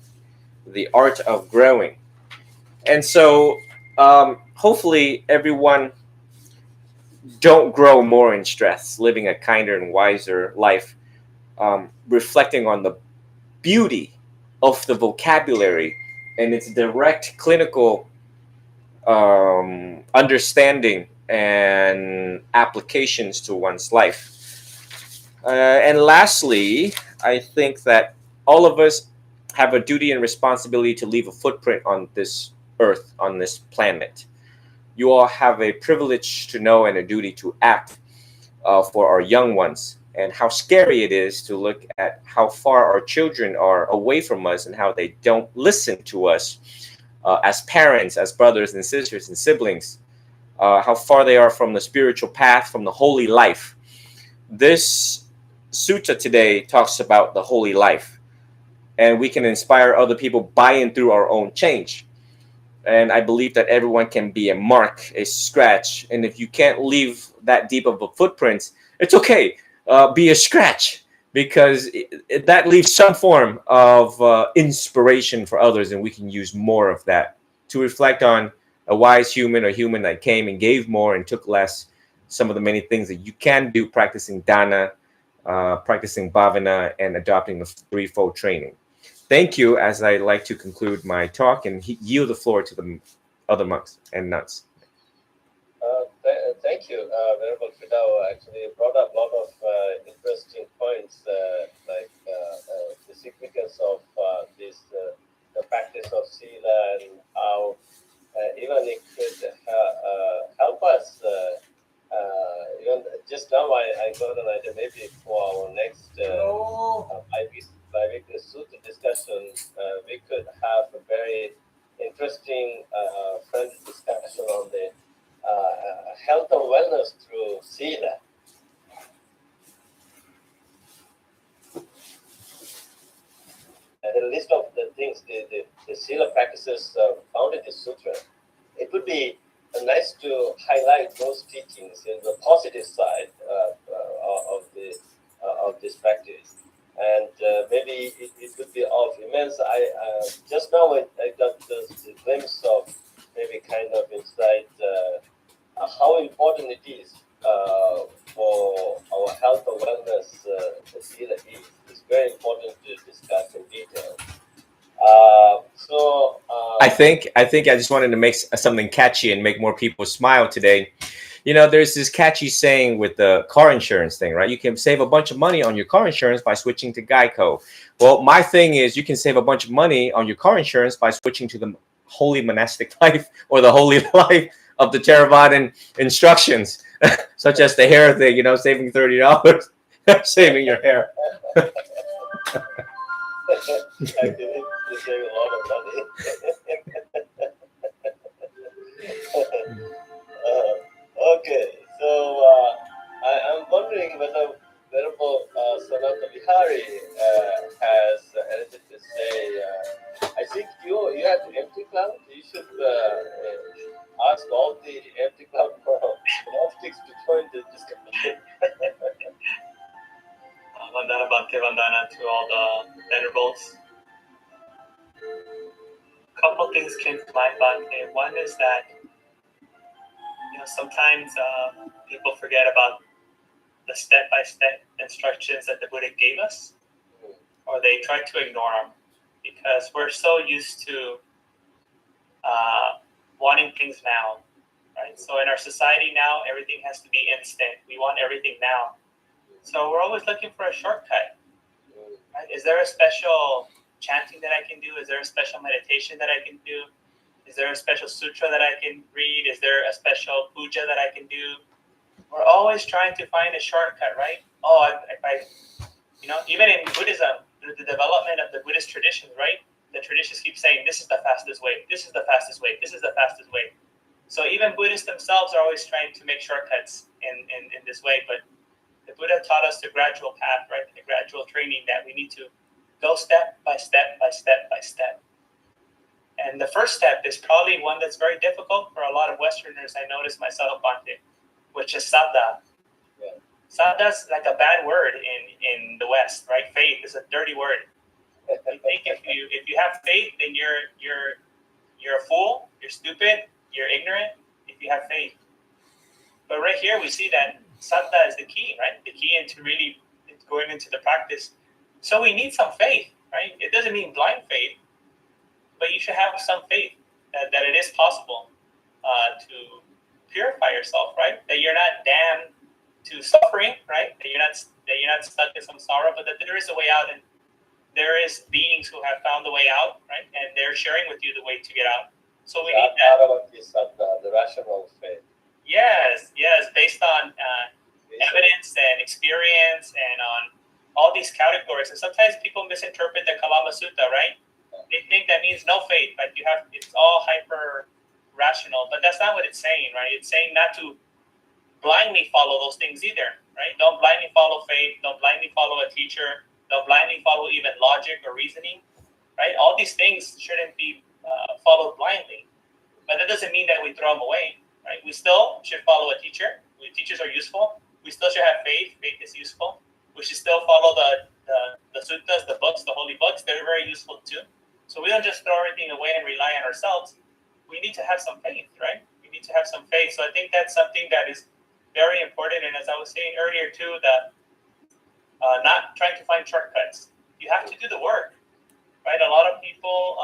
the art of growing. And so hopefully everyone don't grow more in stress, living a kinder and wiser life, reflecting on the beauty of the vocabulary and its direct clinical understanding and applications to one's life. And lastly, I think that all of us have a duty and responsibility to leave a footprint on this earth, on this planet. You all have a privilege to know and a duty to act for our young ones, and how scary it is to look at how far our children are away from us and how they don't listen to us as parents, as brothers and sisters and siblings, how far they are from the spiritual path, from the holy life. This sutta today talks about the holy life, and we can inspire other people by and through our own change. And I believe that everyone can be a mark, a scratch. And if you can't leave that deep of a footprint, it's okay. Be a scratch. because that leaves some form of inspiration for others, and we can use more of that to reflect on a wise human or human that came and gave more and took less. Some of the many things that you can do practicing dana, practicing bhavana, and adopting the threefold training. Thank you, as I like to conclude my talk and yield the floor to the other monks and nuns. Thank you, Venerable Fidao. Actually brought up a lot of interesting points, like the significance of the practice of sila, and how even it could help us. Even just now, I got an idea. Maybe for our next biweekly sutta discussion, we could have a very interesting, friendly discussion on the health and wellness through sila. The list of the things, the sila practices found in the sutra. It would be nice to highlight those teachings in the positive side of this practice, and maybe it would be of immense. Just now I got the glimpse of maybe kind of insight how important it is for our health and wellness. The sila is. It's very important to discuss in detail. I just wanted to make something catchy and make more people smile today. You know, there's this catchy saying with the car insurance thing, right? You can save a bunch of money on your car insurance by switching to Geico. Well, my thing is you can save a bunch of money on your car insurance by switching to the holy monastic life or the holy life of the Theravadan instructions, such as the hair thing, you know, saving $30, saving your hair. I believe you save a lot of money. Okay, so I'm wondering whether Venerable Sanata Vihari has anything to say. I think you have the empty cloud. You should ask all the empty cloud monastics to join the discussion. Vandana Bhakti Vandana to all the venerables. A couple things came to mind, Bhakti. One is that sometimes people forget about the step-by-step instructions that the Buddha gave us, or they try to ignore them because we're so used to wanting things now, right? So in our society now, everything has to be instant. We want everything now. So we're always looking for a shortcut. Right? Is there a special chanting that I can do? Is there a special meditation that I can do? Is there a special sutra that I can read? Is there a special puja that I can do? We're always trying to find a shortcut, right? Even in Buddhism, the development of the Buddhist traditions, right? The traditions keep saying, this is the fastest way, this is the fastest way, this is the fastest way. So even Buddhists themselves are always trying to make shortcuts in this way, but the Buddha taught us the gradual path, right? The gradual training that we need to go step by step by step by step. And the first step is probably one that's very difficult for a lot of Westerners. I noticed myself, Bhante, which is saddha. Yeah. Saddha is like a bad word in the West, right? Faith is a dirty word. I think if you have faith, then you're a fool, you're stupid, you're ignorant. If you have faith, but right here we see that saddha is the key, right? The key into really going into the practice. So we need some faith, right? It doesn't mean blind faith, but you should have some faith that it is possible to purify yourself, right? That you're not damned to suffering, right? That you're not stuck in samsara, but that there is a way out, and there is beings who have found the way out, right? And they're sharing with you the way to get out. So we need that. The rational faith. Yes, based on evidence and experience and on all these categories. And sometimes people misinterpret the Kalama Sutta, right? They think that means no faith, like it's all hyper rational, but that's not what it's saying, right? It's saying not to blindly follow those things either, right? Don't blindly follow faith, don't blindly follow a teacher, don't blindly follow even logic or reasoning, right? All these things shouldn't be followed blindly, but that doesn't mean that we throw them away, right? We still should follow a teacher. Teachers are useful. We still should have faith. Faith is useful. We we should still follow the suttas, the books, the holy books. They're very useful too. So we don't just throw everything away and rely on ourselves. We need to have some faith, right? We need to have some faith. So I think that's something that is very important. And as I was saying earlier too, that not trying to find shortcuts. You have to do the work, right? A lot of people,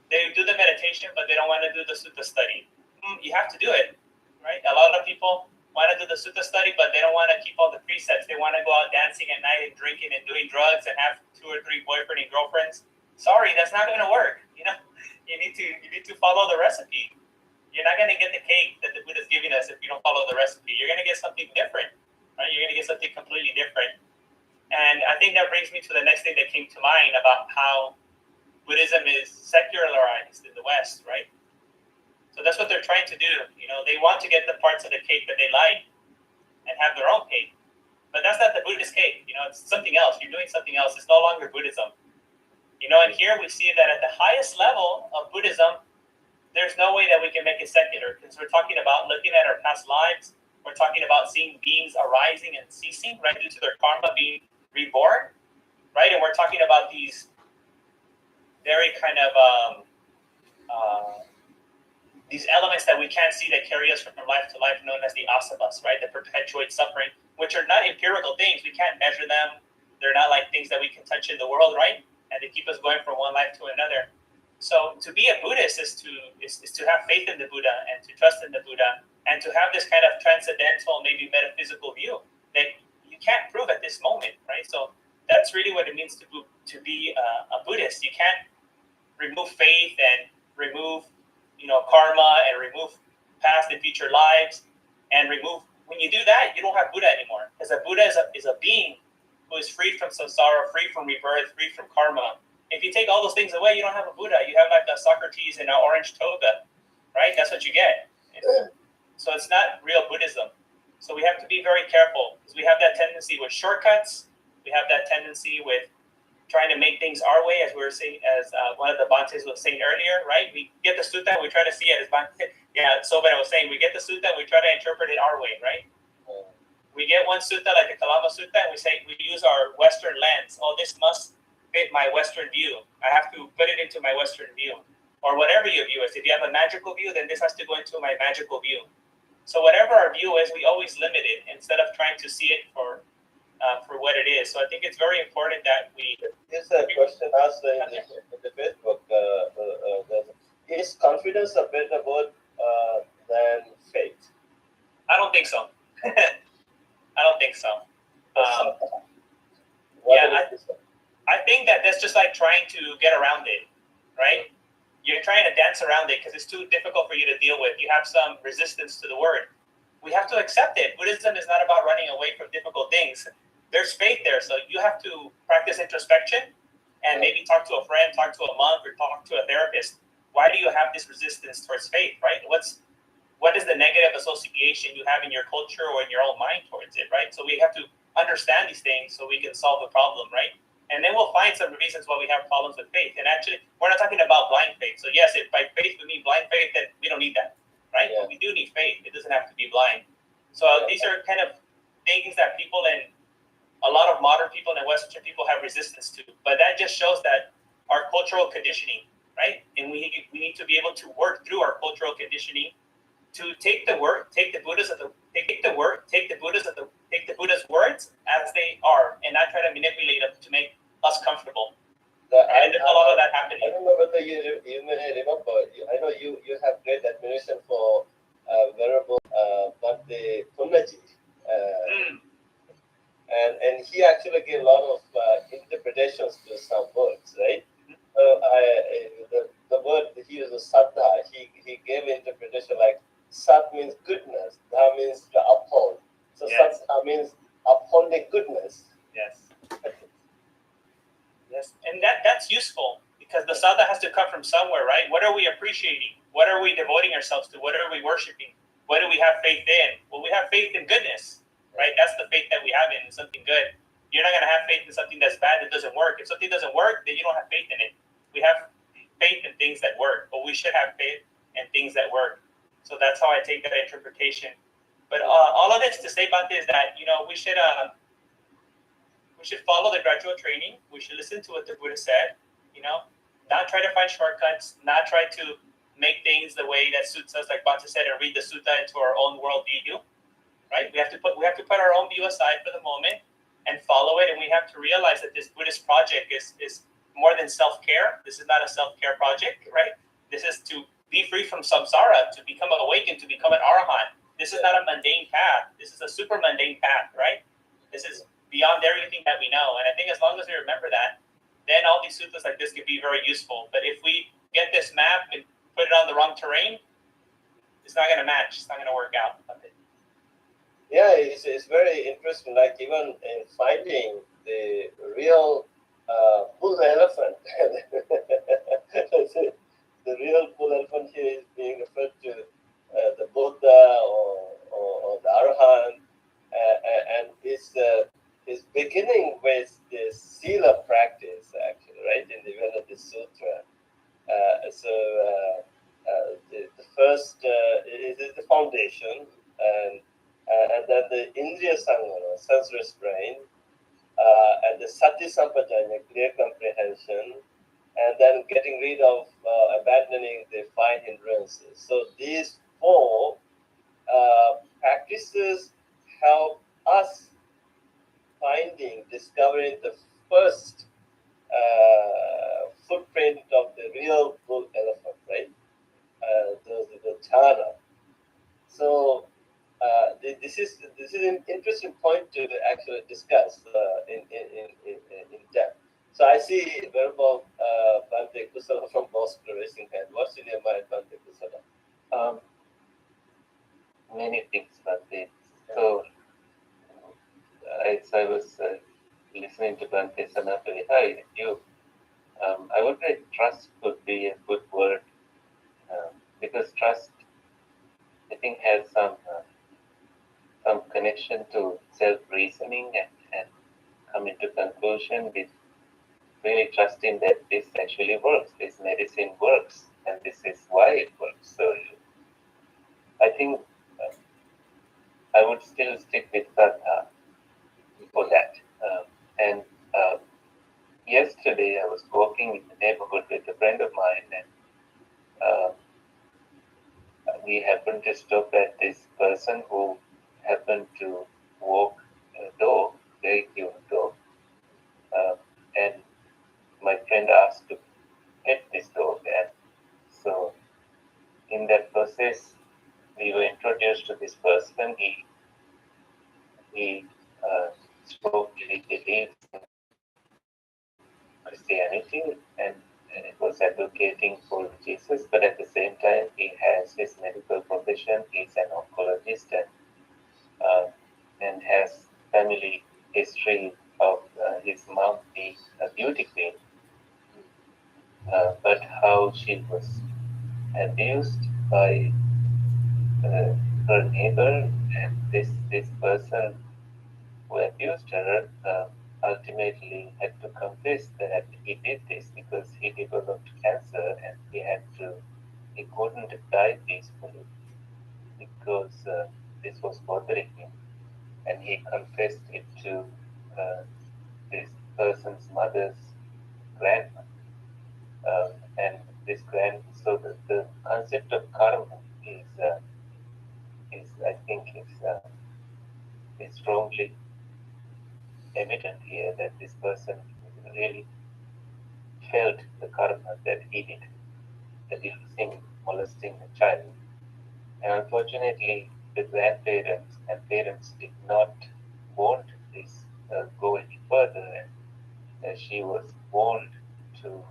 they do the meditation, but they don't want to do the sutta study. You have to do it, right? A lot of people want to do the sutta study, but they don't want to keep all the precepts. They want to go out dancing at night and drinking and doing drugs and have 2 or 3 boyfriend and girlfriends. Sorry, that's not going to work. You need to follow the recipe. You're not going to get the cake that the Buddha's giving us if you don't follow the recipe. You're going to get something different, right? You're going to get something completely different. And I think that brings me to the next thing that came to mind about how Buddhism is secularized in the West, right? So that's what they're trying to do. They want to get the parts of the cake that they like and have their own cake. But that's not the Buddhist cake. It's something else. You're doing something else. It's no longer Buddhism. And here we see that at the highest level of Buddhism, there's no way that we can make it secular, because we're talking about looking at our past lives. We're talking about seeing beings arising and ceasing, right, due to their karma being reborn, right? And we're talking about these very kind of these elements that we can't see that carry us from life to life, known as the asavas, right? That perpetuate suffering, which are not empirical things. We can't measure them. They're not like things that we can touch in the world, right? And they keep us going from one life to another. So to be a Buddhist is to have faith in the Buddha and to trust in the Buddha and to have this kind of transcendental, maybe metaphysical view that you can't prove at this moment, right? So that's really what it means to be a Buddhist. You can't remove faith and remove karma and remove past and future lives and remove. When you do that, you don't have Buddha anymore, because a Buddha is a being who is freed from samsara, free from rebirth, free from karma. If you take all those things away, you don't have a Buddha. You have like a Socrates in an orange toga, right? That's what you get. So it's not real Buddhism. So we have to be very careful, because we have that tendency with shortcuts. We have that tendency with trying to make things our way, as we were saying, as one of the Bhantes was saying earlier, right? We get the sutta and we try to see it as Bhante. Yeah, Soben was saying, we get the sutta and we try to interpret it our way, right? We get one sutta like the Kalama Sutta and we use our Western lens. Oh, this must fit my Western view. I have to put it into my Western view. Or whatever your view is. If you have a magical view, then this has to go into my magical view. So whatever our view is, we always limit it instead of trying to see it for what it is. So I think it's very important that we... Here's a question asked in the Facebook. Is confidence a better word than faith? I don't think so. I don't think so. I think that that's just like trying to get around it, right? You're trying to dance around it because it's too difficult for you to deal with. You have some resistance to the word. We have to accept it. Buddhism is not about running away from difficult things. There's faith there, so you have to practice introspection and maybe talk to a friend, talk to a monk, or talk to a therapist. Why do you have this resistance towards faith, right? What is the negative association you have in your culture or in your own mind towards it, right? So we have to understand these things so we can solve the problem, right? And then we'll find some reasons why we have problems with faith. And actually, we're not talking about blind faith. So yes, if by faith we mean blind faith, then we don't need that, right? Yeah. But we do need faith. It doesn't have to be blind. So these are kind of things that people and a lot of modern people and Western people have resistance to. But that just shows that our cultural conditioning, right? And we need to be able to work through our cultural conditioning to take the Buddha's words as they are, and not try to manipulate them to make us comfortable. And there's a lot of that happening. I don't know whether you may remember. I know you have great admiration for Venerable Bhante Punnaji, and he actually gave a lot of interpretations to some words, right? The word he used was saddha. He gave interpretation like sat means goodness, dha means to uphold. So yes. Saddha means upholding goodness. Yes. Yes, and that's useful because the saddha has to come from somewhere, right? What are we appreciating? What are we devoting ourselves to? What are we worshiping? What do we have faith in? Well, we have faith in goodness, right? That's the faith that we have in something good. You're not going to have faith in something that's bad that doesn't work. If something doesn't work, then you don't have faith in it. We have faith in things that work, but we should have faith in things that work. So that's how I take that interpretation. But all of this to say about this is that, we should should follow the gradual training. We should listen to what the Buddha said, not try to find shortcuts, not try to make things the way that suits us, like Bhante said, and read the sutta into our own worldview, right? We have to put our own view aside for the moment and follow it, and we have to realize that this Buddhist project is more than self-care. This is not a self-care project, right? This is to be free from samsara, to become awakened, to become an arahant. This is not a mundane path. This is a super mundane path, right? This is beyond everything that we know. And I think as long as we remember that, then all these suttas like this could be very useful. But if we get this map and put it on the wrong terrain, it's not going to match. It's not going to work out. Yeah, it's very interesting. Like even in finding the real bull elephant, the real bull elephant here is being referred to the Buddha or the Arahant, and is beginning with the sila practice, actually, right? In the Venati Sutra. The first it is the foundation, and then the Indriya Sangana, sense restraint, and the Sati Sampajanya, clear comprehension, and then getting rid of, abandoning the five hindrances. So these four practices help us discovering the first footprint of the real bull elephant, right? The jhana. So this is an interesting point to actually discuss in depth. So I see verbal Bhante Kusala from Boston raising hand. What's in your mind, Bhante Kusala? Many things, Bhante. So, as I was listening to Bhante Sanatari, I would say trust could be a good word, because trust, I think, has some connection to self-reasoning and coming to conclusion with really trusting that this actually works, this medicine works, and this is why it works. So I think I would still stick with Saddha for that. And yesterday I was walking in the neighborhood with a friend of mine, and we happened to stop at this person who happened to walk a dog, very cute dog. And my friend asked to pet this dog, and so in that process we were introduced to this person. He strongly believes in Christianity and was advocating for Jesus, but at the same time he has his medical profession. He's an oncologist and has family history of his mom being a beauty queen, but how she was abused by her neighbor, and this person who abused her ultimately had to confess that he did this because he developed cancer and he couldn't die peacefully because this was bothering him, and he confessed it to this person's mother's grandma. And this so the concept of karma is I think is strongly evident here, that this person really felt the karma that he did, abusing, molesting a child. And unfortunately, the grandparents and parents did not want this go any further, and she was warned to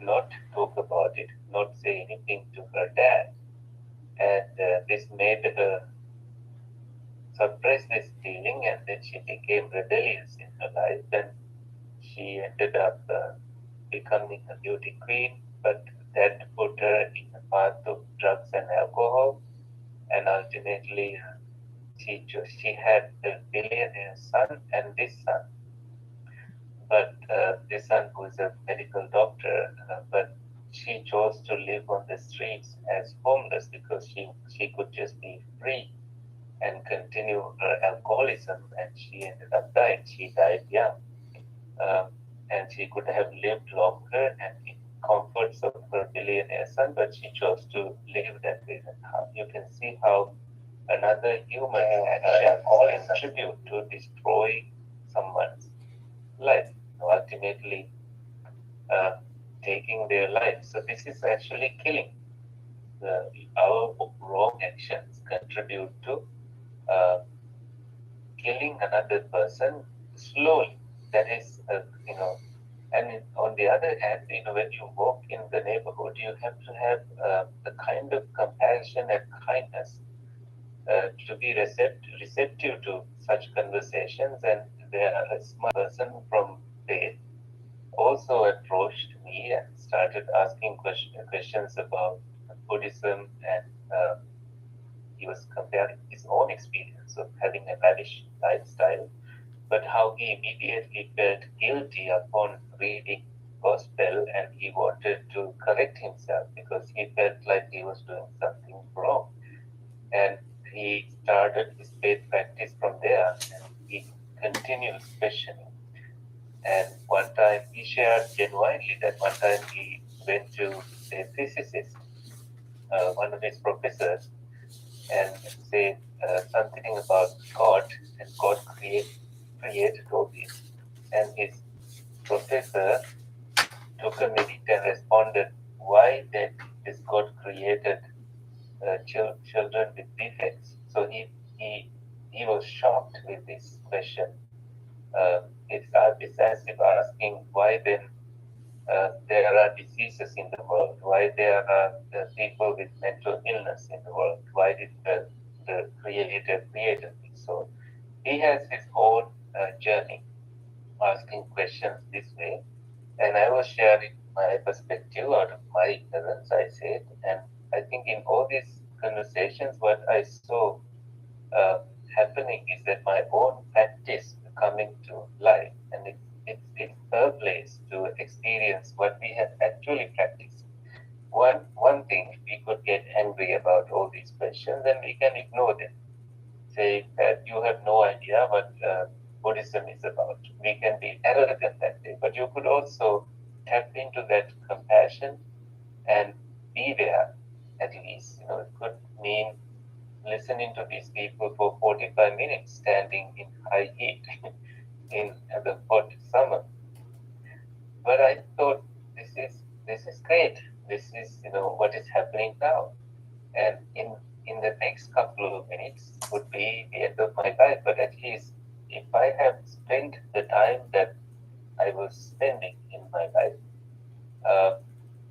not talk about it, not say anything to her dad. And this made her suppress this feeling, and then she became rebellious in her life, and she ended up becoming a beauty queen, but that put her in the path of drugs and alcohol, and ultimately she had a billionaire son and this son, but this son who is a medical doctor, but she chose to live on the streets as homeless because she could just be free and continue her alcoholism, and she ended up dying. She died young. and she could have lived longer and in comforts of her billionaire son, but she chose to live that way. And you can see how another human action contribute to destroying someone's life, ultimately taking their life. So this is actually killing. Our wrong actions contribute to uh, killing another person slowly. That is, and on the other hand, when you walk in the neighborhood, you have to have the kind of compassion and kindness to be receptive to such conversations. And there a smart person from there also approached me and started asking questions about Buddhism, and he was comparing his own experience of having a lavish lifestyle, but how he immediately felt guilty upon reading gospel, and he wanted to correct himself because he felt like he was doing something wrong. And he started his faith practice from there, and he continues questioning. And one time he shared genuinely that one time he went to a physicist, one of his professors, and said something about God, and God created all this. And his professor took a minute and responded, why then is God created children with defects? So he was shocked with this question. It's as if asking why then there are diseases in the world, why there are people with mental illness in the world, why did the Creator create this? So he has his own journey asking questions this way, and I was sharing my perspective out of my ignorance, I said, and I think in all these conversations, what I saw happening is that my own practice coming to life, and it's her place to experience what we have actually practiced. One thing, we could get angry about all these questions, and we can ignore them, say that you have no idea what Buddhism is about. We can be arrogant that way, but you could also tap into that compassion and be there at least. It could mean listening to these people for 45 minutes standing in high heat in the hot summer. But I thought this is great. This is what is happening now. And in the next couple of minutes would be the end of my life. But at least if I have spent the time that I was spending in my life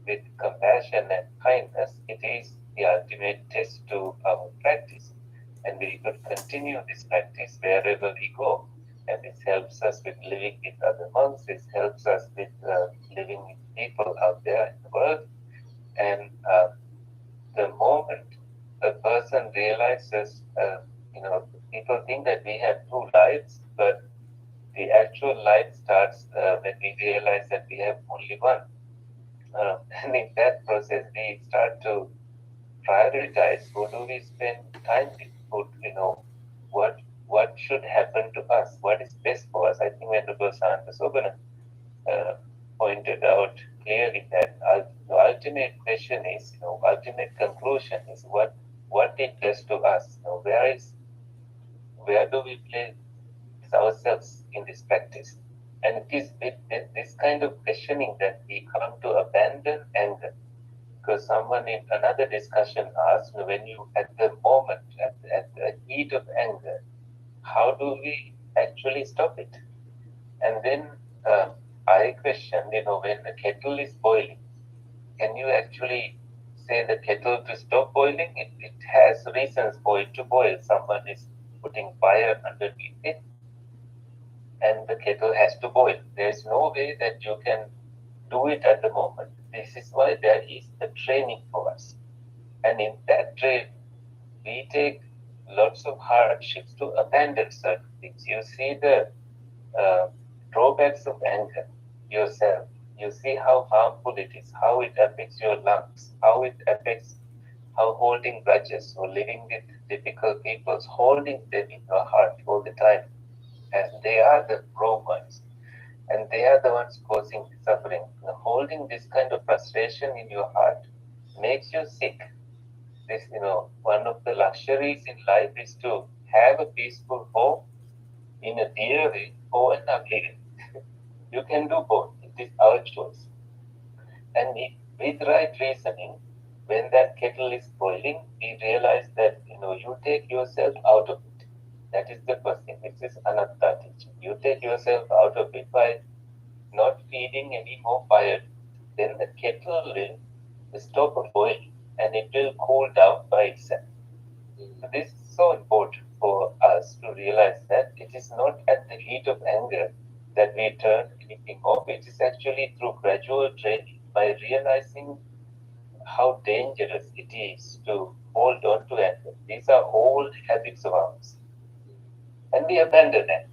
with compassion and kindness, it is the ultimate test to our practice. And we could continue this practice wherever we go. And this helps us with living with other monks. This helps us with living with people out there in the world. And the moment a person realizes, people think that we have two lives, but the actual life starts when we realize that we have only one. And in that process, we start to prioritize who do we spend time with, what should happen to us, what is best for us. I think Venerable Santa Sobana pointed out clearly that the ultimate question is, ultimate conclusion is what it does to us. Where do we place ourselves in this practice? And it is with this kind of questioning that we come to abandon anger. Because someone in another discussion asked, when you at the moment, at the heat of anger, how do we actually stop it? And then I questioned, when the kettle is boiling, can you actually say the kettle to stop boiling? It has reasons for it to boil. Someone is putting fire underneath it, and the kettle has to boil. There is no way that you can do it at the moment. This is why there is a training for us. And in that training, we take lots of hardships to abandon certain things. You see the drawbacks of anger yourself. You see how harmful it is, how it affects your lungs, how it affects how holding grudges or living with difficult people, holding them in your heart all the time, as they are the wrong ones. and they are the ones causing suffering. Holding this kind of frustration in your heart makes you sick. This, one of the luxuries in life is to have a peaceful home in a dear way or an ugly way. You can do both. It is our choice. And with right reasoning, when that kettle is boiling, we realize that you take yourself out of it. That is the first thing. This is anatta teaching. You take yourself out of it by not feeding any more fire. Then the kettle will stop boiling and it will cool down by itself. So this is so important for us to realize that it is not at the heat of anger that we turn anything off. It is actually through gradual training by realizing how dangerous it is to hold on to anger. These are old habits of ours. And we abandon them.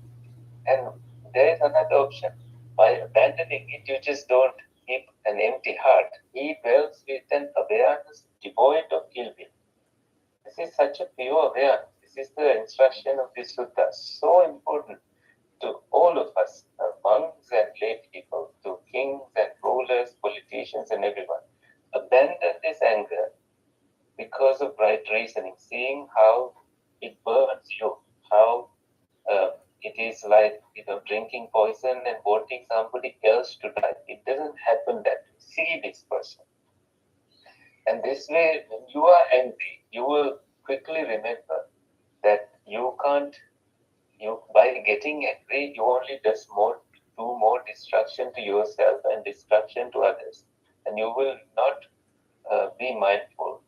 And there is another option. By abandoning it, you just don't keep an empty heart. He dwells with an awareness devoid of ill will. This is such a pure awareness. This is the instruction of this sutta. So important to all of us, monks and lay people, to kings and rulers, politicians and everyone. Abandon this anger because of right reasoning, seeing how it burns you, how it is like drinking poison and wanting somebody else to die. It doesn't happen that way. See this person. And this way, when you are angry, you will quickly remember that you can't, by getting angry, you only do more destruction to yourself and destruction to others. And you will not be mindful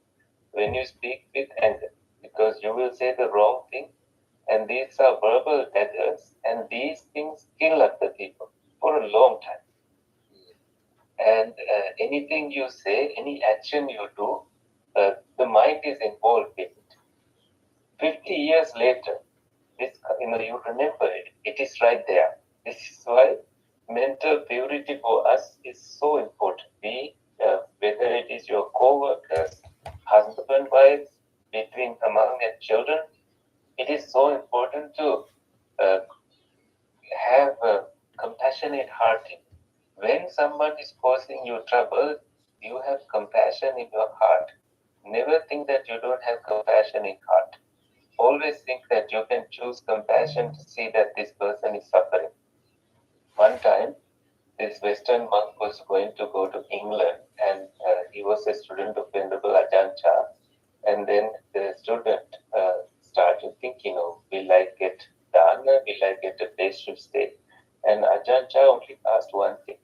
when you speak with anger, because you will say the wrong thing, and these are verbal daggers, and these things kill other people for a long time. And anything you say, any action you do, the mind is involved with it. 50 years later, this you remember it. It is right there. This is why mental purity for us is so important. Whether it is your co-workers, husband, wives, among and children, it is so important to have a compassionate heart. When someone is causing you trouble, you have compassion in your heart. Never think that you don't have compassion in heart. Always think that you can choose compassion to see that this person is suffering. One time, this Western monk was going to go to England, and he was a student of Venerable Ajahn Chah. And then the student started thinking, will I get dana? Will I get a place to stay? And Ajahn Chah only asked one thing.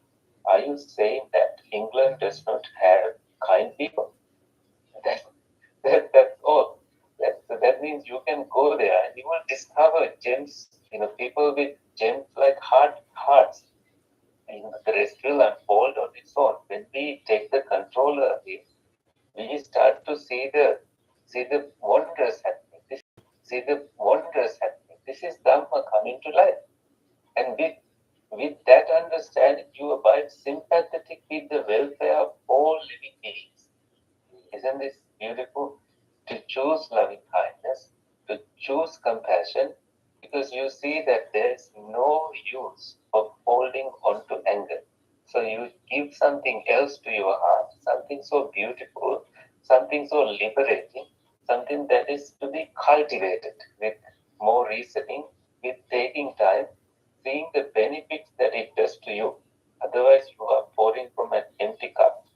Are you saying that England does not have kind people? That's all. That means you can go there and you will discover gems, people with gems like hearts. And the rest will unfold on its own. When we take the control of it, we start to see the wonders happening. This is Dhamma coming to life. And with that understanding, you abide sympathetic with the welfare of all living beings. Isn't this beautiful? To choose loving kindness, to choose compassion, because you see that there is no use of holding on to anger. So you give something else to your heart, something so beautiful, something so liberating, something that is to be cultivated with more reasoning, with taking time, seeing the benefits that it does to you. Otherwise, you are pouring from an empty cup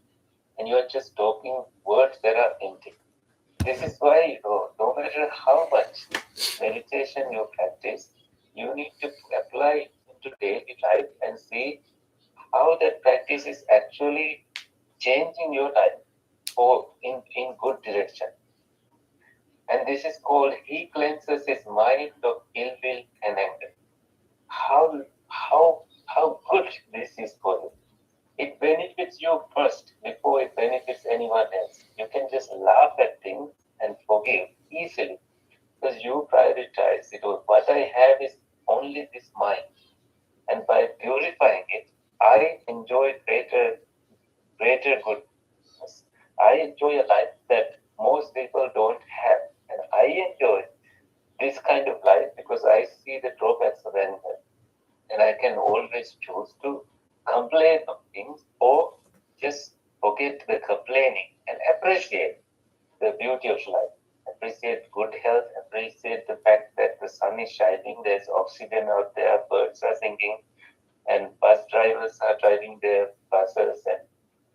and you are just talking words that are empty. This is why, no matter how much meditation you practice, you need to apply it into daily life and see how that practice is actually changing your life in good direction. And this is called, he cleanses his mind of ill will and anger. How good this is for you. It benefits you first before it benefits anyone else. You can just laugh at things and forgive easily because you prioritize it. What I have is only this mind. And by purifying it, I enjoy greater goodness. I enjoy a life that most people don't have. And I enjoy this kind of life because I see the drawbacks of anger. And I can always always choose to complain of things or just forget the complaining and appreciate the beauty of life. Appreciate good health, appreciate the fact that the sun is shining, there's oxygen out there, birds are singing, and bus drivers are driving their buses, and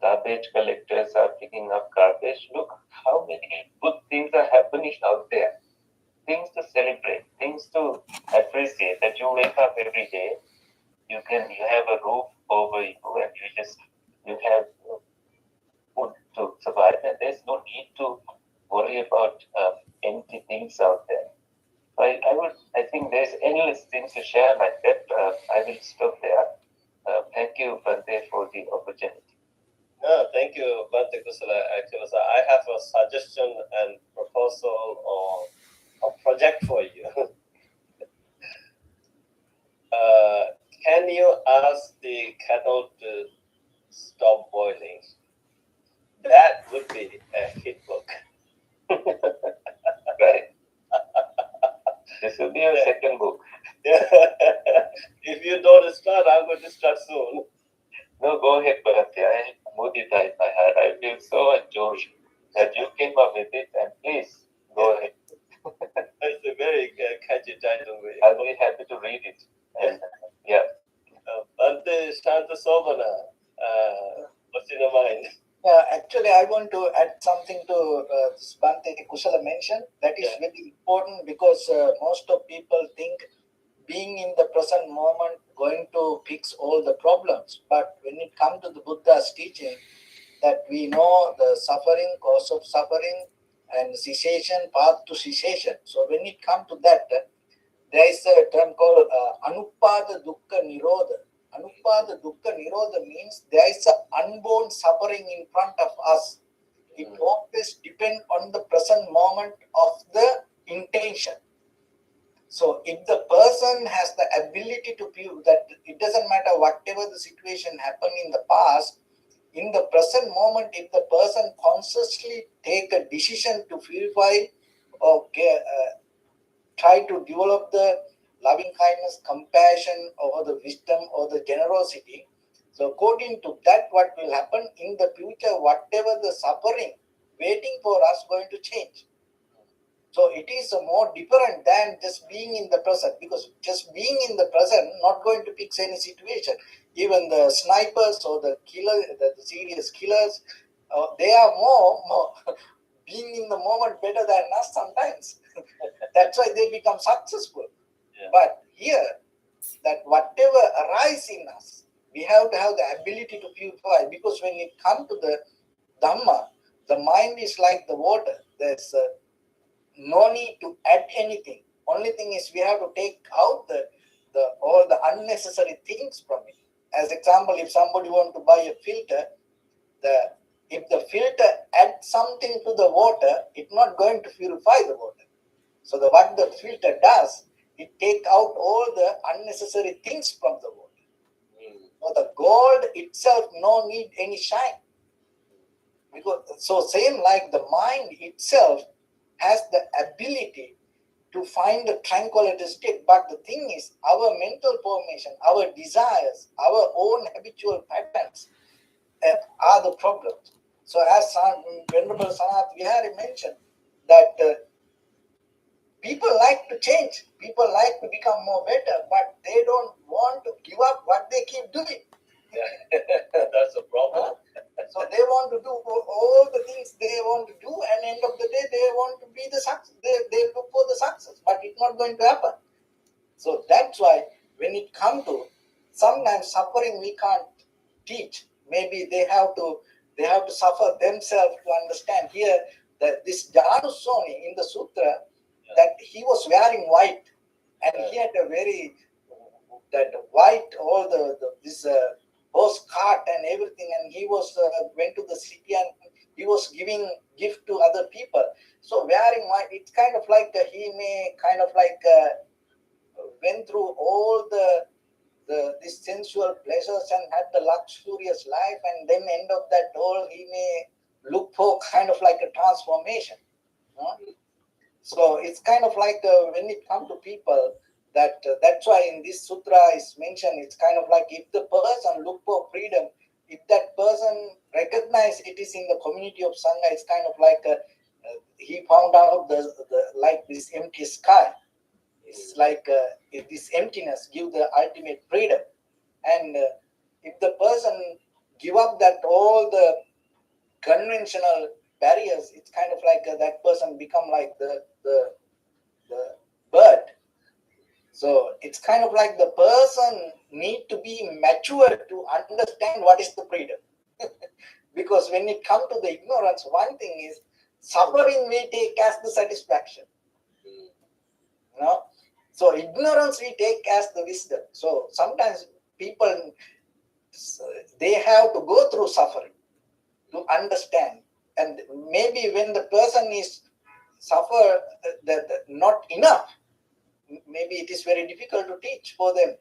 garbage collectors are picking up garbage. Look how many good things are happening out there. Things to celebrate, things to appreciate, that you wake up every day, you have a roof over you, and you have food to survive, and there's no need to worry about empty things out there. I think there's endless things to share like that. I will stop there. Thank you, Bante, for the opportunity. No, thank you, Bante Kusala. Actually, so I have a suggestion and proposal or a project for you. Can you ask the kettle to stop boiling? That would be a hit book. Right. This will be a second book. If you don't start, I'm going to start soon. No, go ahead, Bharati. I am mudita in my heart. I feel so enjoyed that you came up with it, and please go ahead. It's a very catchy title. I'll be happy to read it. And yeah. Bante Shanta Sobana, what's in your mind? Actually, I want to add something to this Bante Kusala mentioned. That is very important because most of people think being in the present moment going to fix all the problems. But when it comes to the Buddha's teaching, that we know the suffering, cause of suffering, and cessation, path to cessation. So when it comes to that, there is a term called Anupada Dukkha Nirodha. Anupada Dukkha Nirodha means there is an unborn suffering in front of us. It always depends on the present moment of the intention. So if the person has the ability to view that it doesn't matter whatever the situation happened in the past, in the present moment, if the person consciously take a decision to purify or try to develop the loving kindness, compassion, or the wisdom, or the generosity. So according to that, what will happen in the future, whatever the suffering waiting for us going to change. So it is more different than just being in the present, because just being in the present not going to fix any situation. Even the snipers or the killer, the serious killers, they are more being in the moment better than us sometimes. That's why they become successful. Yeah. But here, that whatever arises in us, we have to have the ability to purify, because when it comes to the Dhamma, the mind is like the water. There's no need to add anything. Only thing is we have to take out all the unnecessary things from it. As example, if somebody want to buy a filter, if the filter adds something to the water, it's not going to purify the water. So what the filter does, it take out all the unnecessary things from the water. So the gold itself no need any shine. Because so same like the mind itself has the ability to find the tranquility state. But the thing is, our mental formation, our desires, our own habitual patterns are the problems. So as Venerable Sanat Vihari mentioned, that people like to change, people like to become more better, but they don't want to give up what they keep doing. That's a problem. So they want to do all the things they want to do, and end of the day they want to be the success. They look for the success, but it's not going to happen. So that's why when it comes to sometimes suffering, we can't teach. Maybe they have to suffer themselves to understand. Here, that this Janusoni in the sutra, that he was wearing white, and he had a very that white, all this horse cart and everything, and he was went to the city and he was giving gift to other people. So wearing white, it's kind of like he may kind of like went through all these sensual pleasures and had the luxurious life, and then end of that all he may look for kind of like a transformation. So it's kind of like when it comes to people, That's why in this sutra is mentioned, it's kind of like if the person look for freedom, if that person recognize it is in the community of Sangha, it's kind of like he found out the like this empty sky. It's like this emptiness give the ultimate freedom. And if the person give up that all the conventional barriers, it's kind of like that person become like the bird. So it's kind of like the person need to be mature to understand what is the freedom. Because when it comes to the ignorance, one thing is suffering we take as the satisfaction. You know? So ignorance we take as the wisdom. So sometimes people, they have to go through suffering to understand. And maybe when the person is suffer not enough, maybe it is very difficult to teach for them.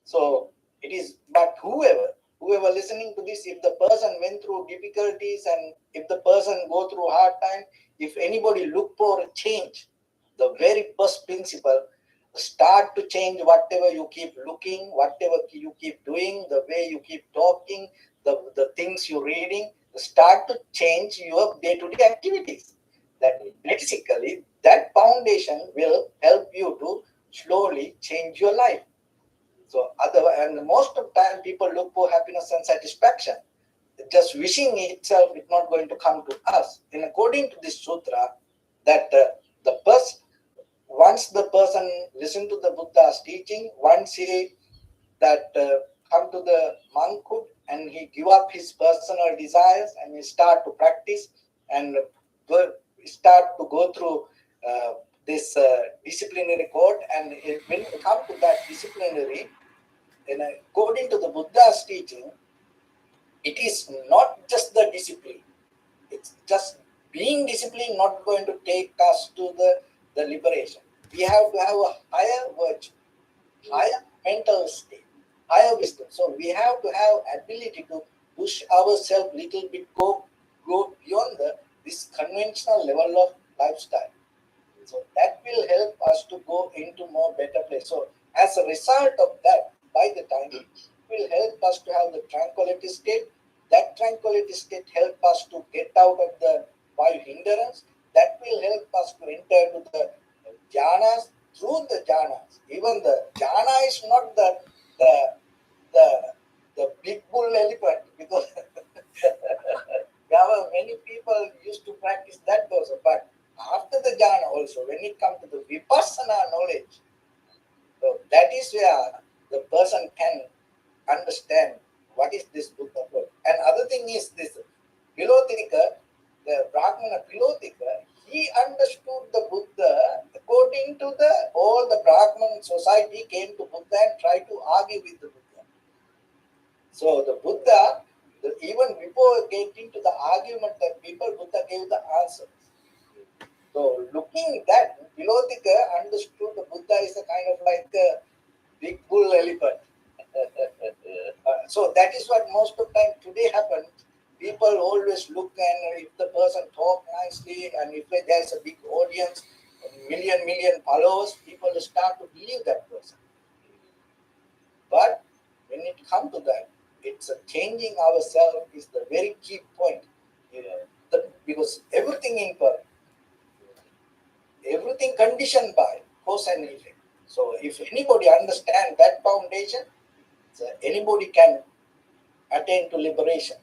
So it is, but whoever listening to this, if the person went through difficulties and if the person go through hard time, if anybody look for a change, the very first principle, start to change whatever you keep looking, whatever you keep doing, the way you keep talking, the things you're reading, start to change your day-to-day activities. That basically that foundation will help you to slowly change your life. So and most of the time people look for happiness and satisfaction. Just wishing itself is not going to come to us. And according to this sutra, that the first, once the person listen to the Buddha's teaching, once he that come to the monkhood and he give up his personal desires and he start to practice and start to go through this disciplinary code, and when you come to that disciplinary, and according to the Buddha's teaching, it is not just the discipline. It's just being disciplined not going to take us to the liberation. We have to have a higher virtue, higher mental state, higher wisdom. So we have to have ability to push ourselves little bit, go beyond this conventional level of lifestyle. So that will help us to go into more better place. So as a result of that, by the time it will help us to have the tranquility state. That tranquility state help us to get out of the five hindrance. That will help us to enter into the jhanas. Through the jhanas, even the jhana is not the big bull elephant, because many people used to practice that also. But after the jhana also, when it comes to the vipassana knowledge, so that is where the person can understand what is this Buddha word. And other thing is this Pilotika, the Brahmana Pilotika, he understood the Buddha according to all the Brahman society came to Buddha and tried to argue with the Buddha. So the Buddha, even before getting to the argument that people, Buddha gave the answers. So looking at that, Pilotika understood the Buddha is a kind of like a big bull elephant. So that is what most of the time today happens. People always look, and if the person talk nicely and if there's a big audience, million followers, people start to believe that person. But when it comes to that, it's changing ourselves is the very key point. Because everything in birth, everything conditioned by cause and effect. So if anybody understands that foundation, so anybody can attain to liberation.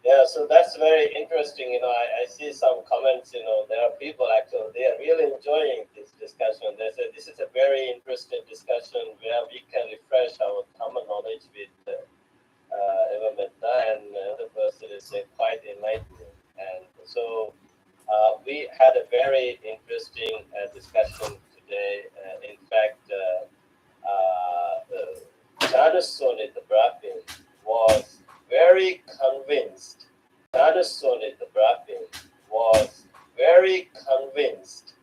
Yeah, so that's very interesting. I see some comments. There are people actually, they are really enjoying this discussion. They say this is a very interesting discussion where we can refresh our common knowledge with Eva Metta, and the person is quite enlightening. And so we had a very interesting discussion today. In fact, Chandrasoni the Brahmin was very convinced. Chandrasoni the Brahmin was very convinced.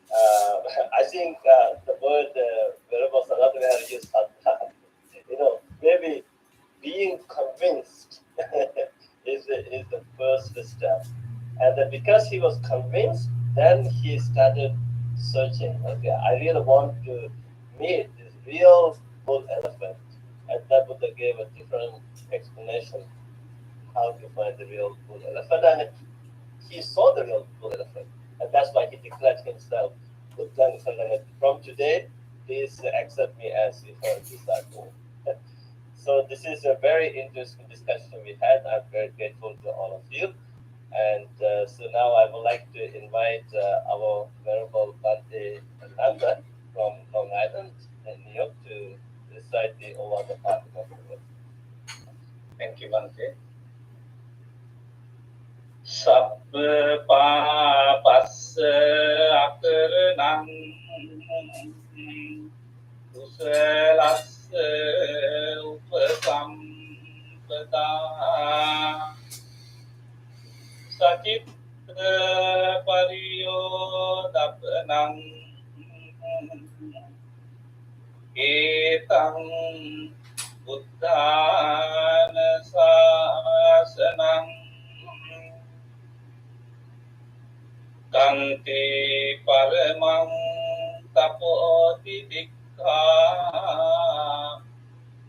I think the word Venerable Sanatana used, maybe being convinced is the first step. And then because he was convinced, then he started searching. Okay, I really want to meet this real bull elephant, and that Buddha gave a different explanation how to find the real bull elephant, and he saw the real bull elephant, and that's why he declared himself Buddha. From today, please accept me as your disciple. So this is a very interesting discussion we had. I'm very grateful to all of you. And so now I would like to invite our Venerable Bhante Nanda from Long Island in New York to recite the Ovada Fatima. Thank you, Bhante. Sabba papassa akaranam kusalassa upasampada Satitra pariyodapanang etang buddhana sasanang kante paramang tapoti dikha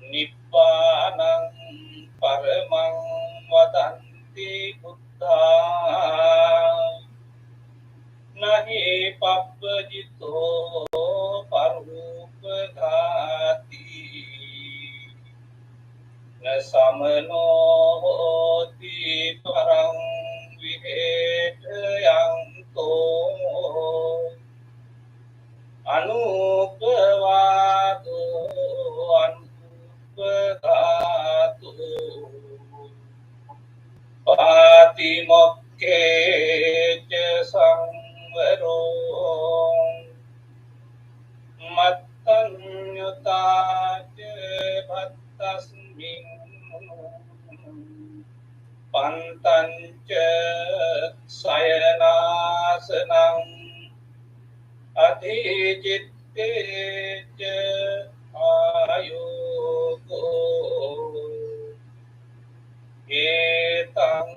nippanang paramang vadanti buddha nahi pappajito parupagati na samano hoti parang vihedayanto anupavado anupagatu patimokke samvaro mattanyuta bhattasmin pantanca sayanasanang adhijitte ayugo etang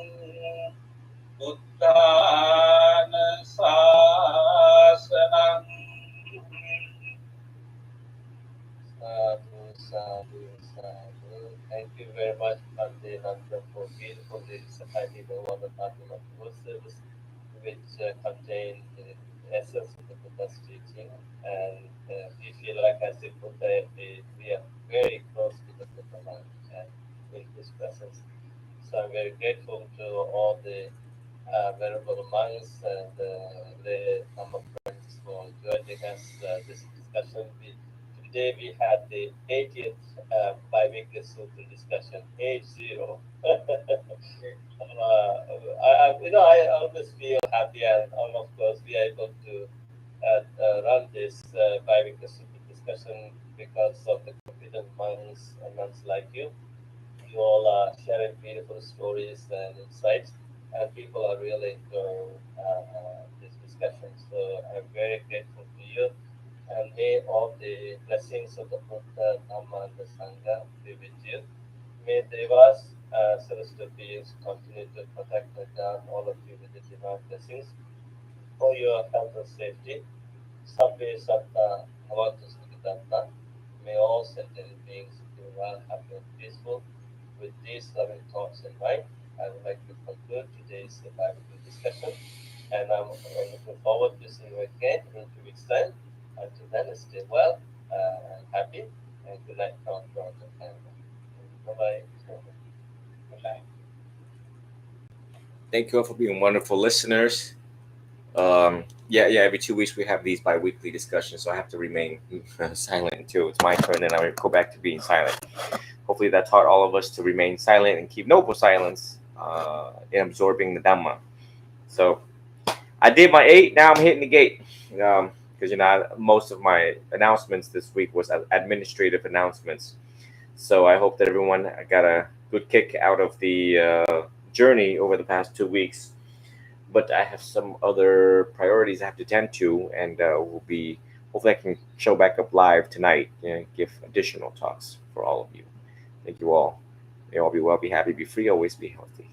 buddhana sasanang. Sadhu, sadhu, sadhu. Thank you very much, Bhante Nanda, for beautifully reciting the Ovada Fatima verses, which contain the essence of the Buddha's teaching. And we feel like as a Buddha, we are very close to the Buddha mind and in his presence. So I'm very grateful to all the venerable monks and lay Dhamma friends for joining us this discussion. Today we had the 80th biweekly sutra discussion, 80. I always feel happy, and of course we are able to run this biweekly sutra discussion because of the competent monks and nuns like you. You all are sharing beautiful stories and insights, and people are really enjoying this discussion. So I'm very grateful to you, and may all the blessings of the Buddha, Dhamma, and the Sangha be with you. May Devas, celestial beings, continue to protect and guard all of you with the divine blessings for your health and safety. Sabbe Satta Bhavantu Sukhidanta. May all sentient beings be well, happy, and peaceful. With these loving thoughts in mind, I would like to conclude today's Bible discussion, and I'm looking forward to seeing you again in 2 weeks' time. Until then, stay well and happy, and good night from Toronto, Canada. Bye-bye. Bye. Thank you all for being wonderful listeners. Every 2 weeks we have these bi-weekly discussions, so I have to remain silent until it's my turn, and I go back to being silent. Hopefully that taught all of us to remain silent and keep noble silence in absorbing the Dhamma. So I did my 8, now I'm hitting the gate. Because most of my announcements this week was administrative announcements. So I hope that everyone got a good kick out of the journey over the past 2 weeks. But I have some other priorities I have to tend to, and hopefully I can show back up live tonight and give additional talks for all of you. Thank you all. May all be well, be happy, be free, always be healthy.